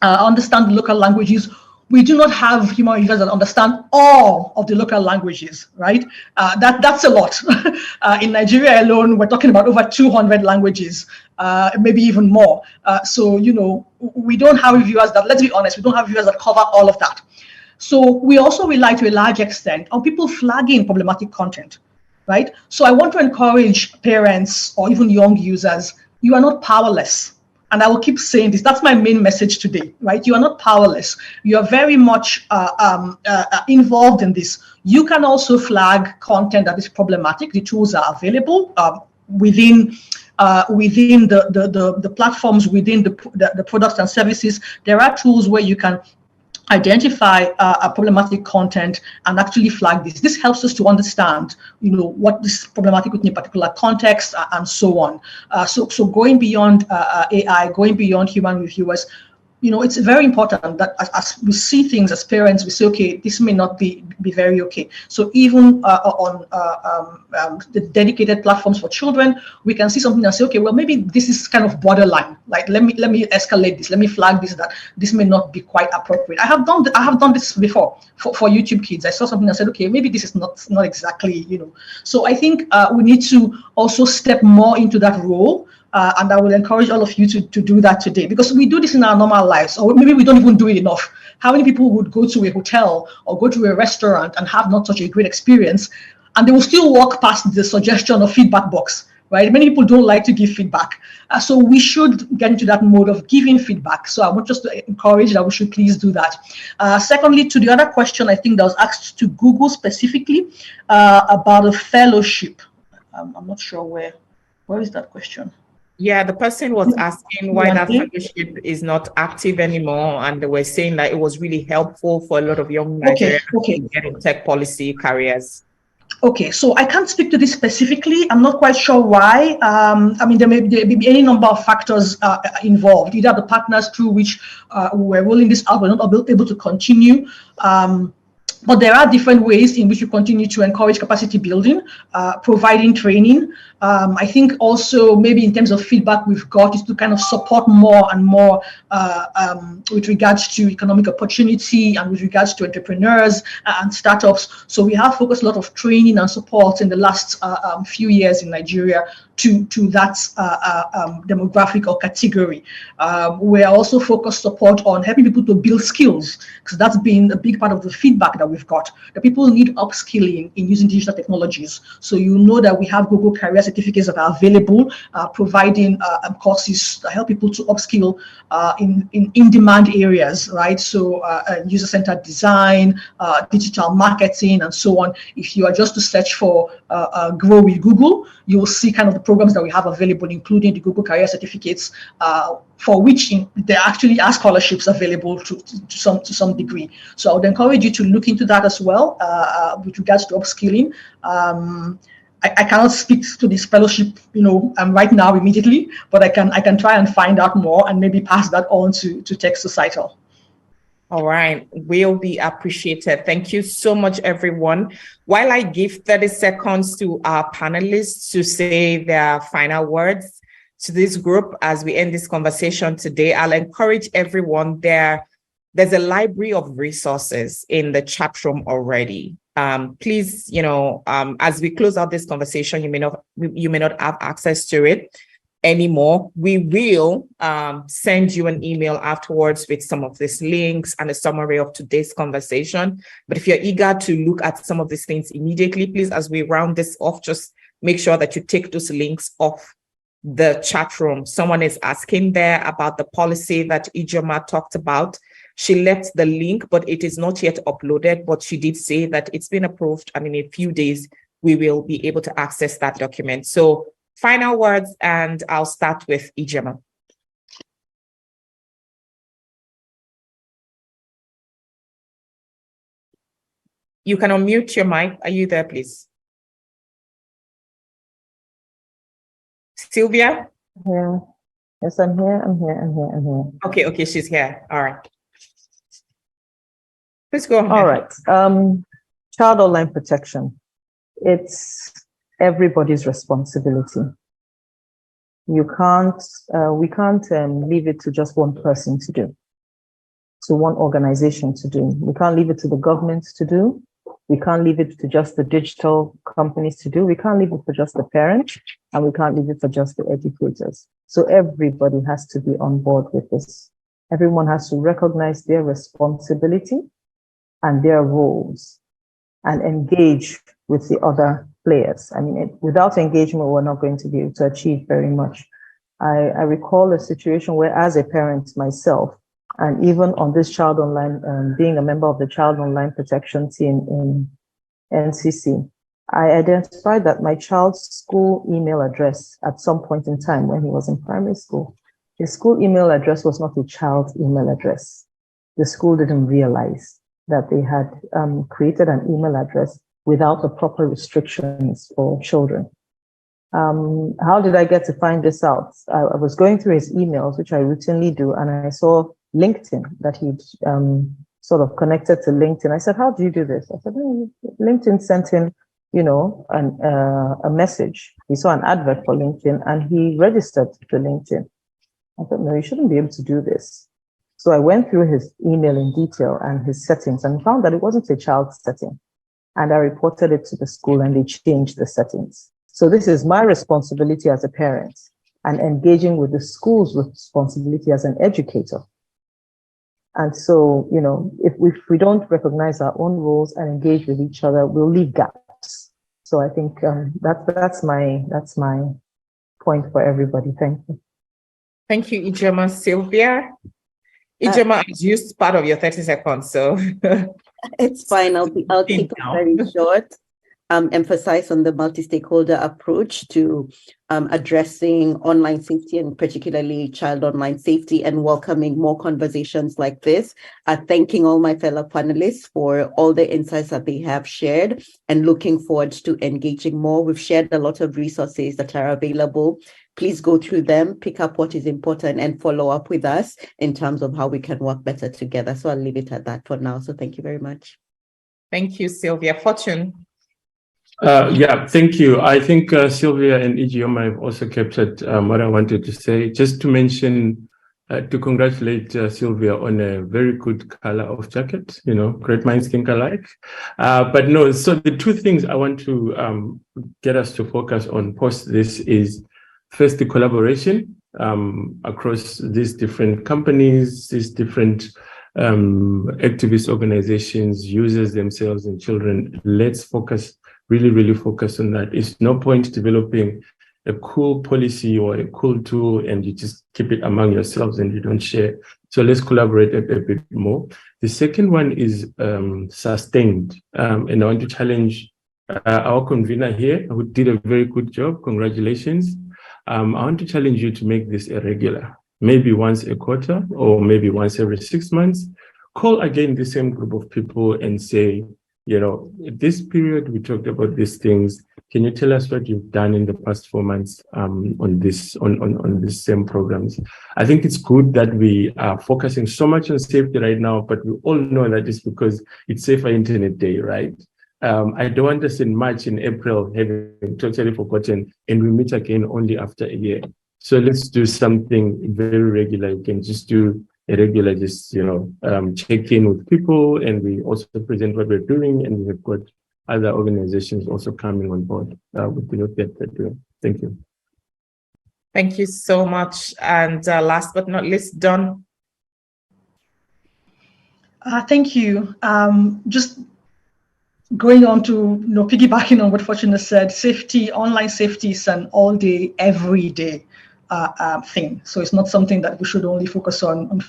understand the local languages, we do not have human reviewers that understand all of the local languages, right? That's a lot. In Nigeria alone, we're talking about over 200 languages, maybe even more. So, we don't have reviewers that, let's be honest, we don't have reviewers that cover all of that. So we also rely to a large extent on people flagging problematic content, right? So I want to encourage parents or even young users, you are not powerless. And I will keep saying this, that's my main message today, right? You are not powerless. You are very much involved in this. You can also flag content that is problematic. The tools are available within the platforms, within the products and services. There are tools where you can identify a problematic content and actually flag this. This helps us to understand, what this problematic within a particular context and so on. So going beyond AI, going beyond human reviewers, it's very important that as we see things as parents, we say, okay, this may not be very okay. So even on the dedicated platforms for children, we can see something and say, okay, well, maybe this is kind of borderline. Like, let me escalate this. Let me flag this, that this may not be quite appropriate. I have done this before for YouTube Kids. I saw something and said, okay, maybe this is not exactly, So I think we need to also step more into that role. And I will encourage all of you to do that today, because we do this in our normal lives, or maybe we don't even do it enough. How many people would go to a hotel or go to a restaurant and have not such a great experience, and they will still walk past the suggestion of feedback box, right? Many people don't like to give feedback. So we should get into that mode of giving feedback. So I want just to encourage that we should please do that. Secondly, to the other question, I think that was asked to Google specifically about a fellowship. I'm not sure where is that question? Yeah, the person was asking why that fellowship is not active anymore, and they were saying that it was really helpful for a lot of young Nigerians to get in tech policy careers. Okay, so I can't speak to this specifically. I'm not quite sure why. I mean, there may be any number of factors involved. Either the partners through which we were rolling this out were not able to continue. But there are different ways in which we continue to encourage capacity building, providing training. I think also maybe in terms of feedback we've got is to kind of support more and more with regards to economic opportunity and with regards to entrepreneurs and startups. So we have focused a lot of training and support in the last few years in Nigeria to that demographic or category. We're also focused support on helping people to build skills, because that's been a big part of the feedback that we've got. The people need upskilling in using digital technologies. So you know that we have Google Career certificates that are available, providing courses that help people to upskill in in-demand areas, right? So user-centered design, digital marketing, and so on. If you are just to search for Grow with Google, you will see kind of the programs that we have available, including the Google Career certificates, for which there actually are scholarships available to some degree. So I would encourage you to look into that as well with regards to upskilling. I cannot speak to this fellowship, right now immediately, but I can try and find out more and maybe pass that on to TechSocietal. All right, will be appreciated. Thank you so much, everyone. While I give 30 seconds to our panelists to say their final words to this group as we end this conversation today, I'll encourage everyone there's a library of resources in the chat room already. Please, as we close out this conversation, you may not have access to it anymore. We will send you an email afterwards with some of these links and a summary of today's conversation. But if you're eager to look at some of these things immediately, please, as we round this off, just make sure that you take those links off the chat room. Someone is asking there about the policy that Ijeoma talked about. She left the link, but it is not yet uploaded, but she did say that it's been approved, and in a few days, we will be able to access that document. So final words, and I'll start with Ijeoma. You can unmute your mic. Are you there, please? Sylvia? Yeah. Yes, I'm here. Okay, she's here. All right. Please go ahead. All right. Child online protection. It's everybody's responsibility. We can't leave it to just one person to do, to one organization to do. We can't leave it to the government to do. We can't leave it to just the digital companies to do. We can't leave it for just the parents, and we can't leave it for just the educators. So everybody has to be on board with this. Everyone has to recognize their responsibility and their roles and engage with the other players. I mean, without engagement, we're not going to be able to achieve very much. I recall a situation where, as a parent myself, and even on this child online, being a member of the child online protection team in NCC, I identified that my child's school email address at some point in time when he was in primary school, his school email address was not a child's email address. The school didn't realize that they had created an email address without the proper restrictions for children. How did I get to find this out? I was going through his emails, which I routinely do, and I saw LinkedIn, that he'd sort of connected to LinkedIn. I said, how do you do this? I said, LinkedIn sent him, a message. He saw an advert for LinkedIn and he registered to LinkedIn. I thought, no, you shouldn't be able to do this. So I went through his email in detail and his settings and found that it wasn't a child setting. And I reported it to the school and they changed the settings. So this is my responsibility as a parent and engaging with the school's responsibility as an educator. And so, if we don't recognize our own roles and engage with each other, we'll leave gaps. So I think that's my point for everybody. Thank you. Thank you, Ijeoma. Sylvia? Ijeoma has used part of your 30 seconds, so. It's fine. I'll keep it very short. Emphasize on the multi-stakeholder approach to addressing online safety and particularly child online safety and welcoming more conversations like this. Thanking all my fellow panelists for all the insights that they have shared and looking forward to engaging more. We've shared a lot of resources that are available. Please go through them, pick up what is important and follow up with us in terms of how we can work better together. So I'll leave it at that for now. So thank you very much. Thank you, Sylvia. Fortune? Thank you. I think Sylvia and Ijeoma have also captured what I wanted to say. Just to mention, to congratulate Sylvia on a very good color of jacket. Great minds think alike. But no, so the two things I want to get us to focus on post this is first the collaboration across these different companies, these different activist organizations, users themselves and children. Let's focus. Really focus on that. It's no point developing a cool policy or a cool tool and you just keep it among yourselves and you don't share. So let's collaborate a bit more. The second one is sustained. And I want to challenge our convener here, who did a very good job. Congratulations. I want to challenge you to make this a regular, maybe once a quarter or maybe once every 6 months. Call again the same group of people and say, this period we talked about these things. Can you tell us what you've done in the past 4 months on these same programs? I think it's good that we are focusing so much on safety right now, but we all know that it's because it's Safer Internet Day, right? I don't want us in March, in April, having totally forgotten, and we meet again only after a year. So let's do something very regular. You can just do a regular, check in with people, and we also present what we're doing, and we have got other organizations also coming on board with the work that they're doing. Thank you. Thank you so much. And last but not least, Dawn. Thank you. Just going on to piggybacking on what Fortuna said, safety, online safety is an all day, every day thing. So it's not something that we should only focus on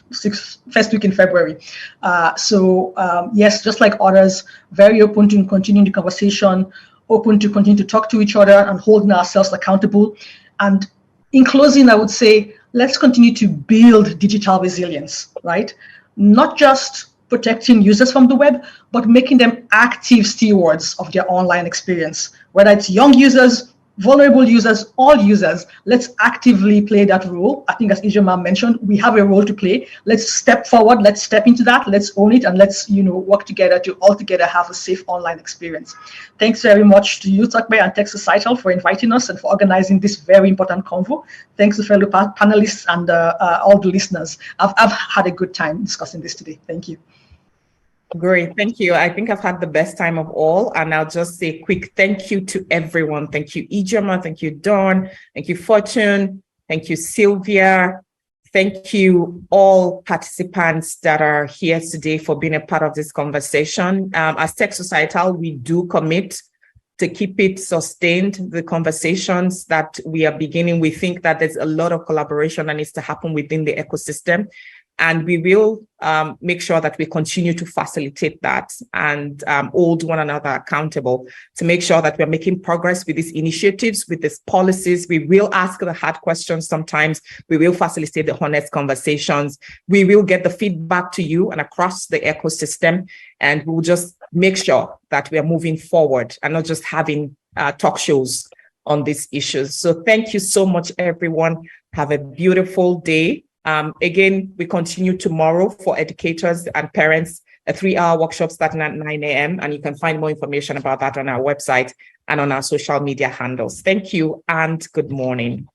first week in February. Yes, just like others, very open to continuing the conversation, open to continue to talk to each other and holding ourselves accountable. And in closing, I would say, let's continue to build digital resilience, right? Not just protecting users from the web, but making them active stewards of their online experience, whether it's young users, vulnerable users, all users. Let's actively play that role. I think as Ijeoma mentioned, we have a role to play. Let's step forward, let's step into that, let's own it, and let's work together to all together have a safe online experience. Thanks very much to you, Tope and TechSocietal, for inviting us and for organizing this very important convo. Thanks to fellow panelists and all the listeners. I've had a good time discussing this today. Thank you. Great, thank you. I think I've had the best time of all, and I'll just say a quick thank you to everyone. Thank you, Ijeoma. Thank you, Dawn. Thank you, Fortune. Thank you, Sylvia. Thank you, all participants that are here today for being a part of this conversation. As TechSocietal, we do commit to keep it sustained, the conversations that we are beginning. We think that there's a lot of collaboration that needs to happen within the ecosystem. And we will make sure that we continue to facilitate that and hold one another accountable to make sure that we're making progress with these initiatives, with these policies. We will ask the hard questions sometimes. We will facilitate the honest conversations. We will get the feedback to you and across the ecosystem. And we'll just make sure that we are moving forward and not just having talk shows on these issues. So thank you so much, everyone. Have a beautiful day. Again, we continue tomorrow for educators and parents, a 3-hour workshop starting at 9 a.m. And you can find more information about that on our website and on our social media handles. Thank you and good morning.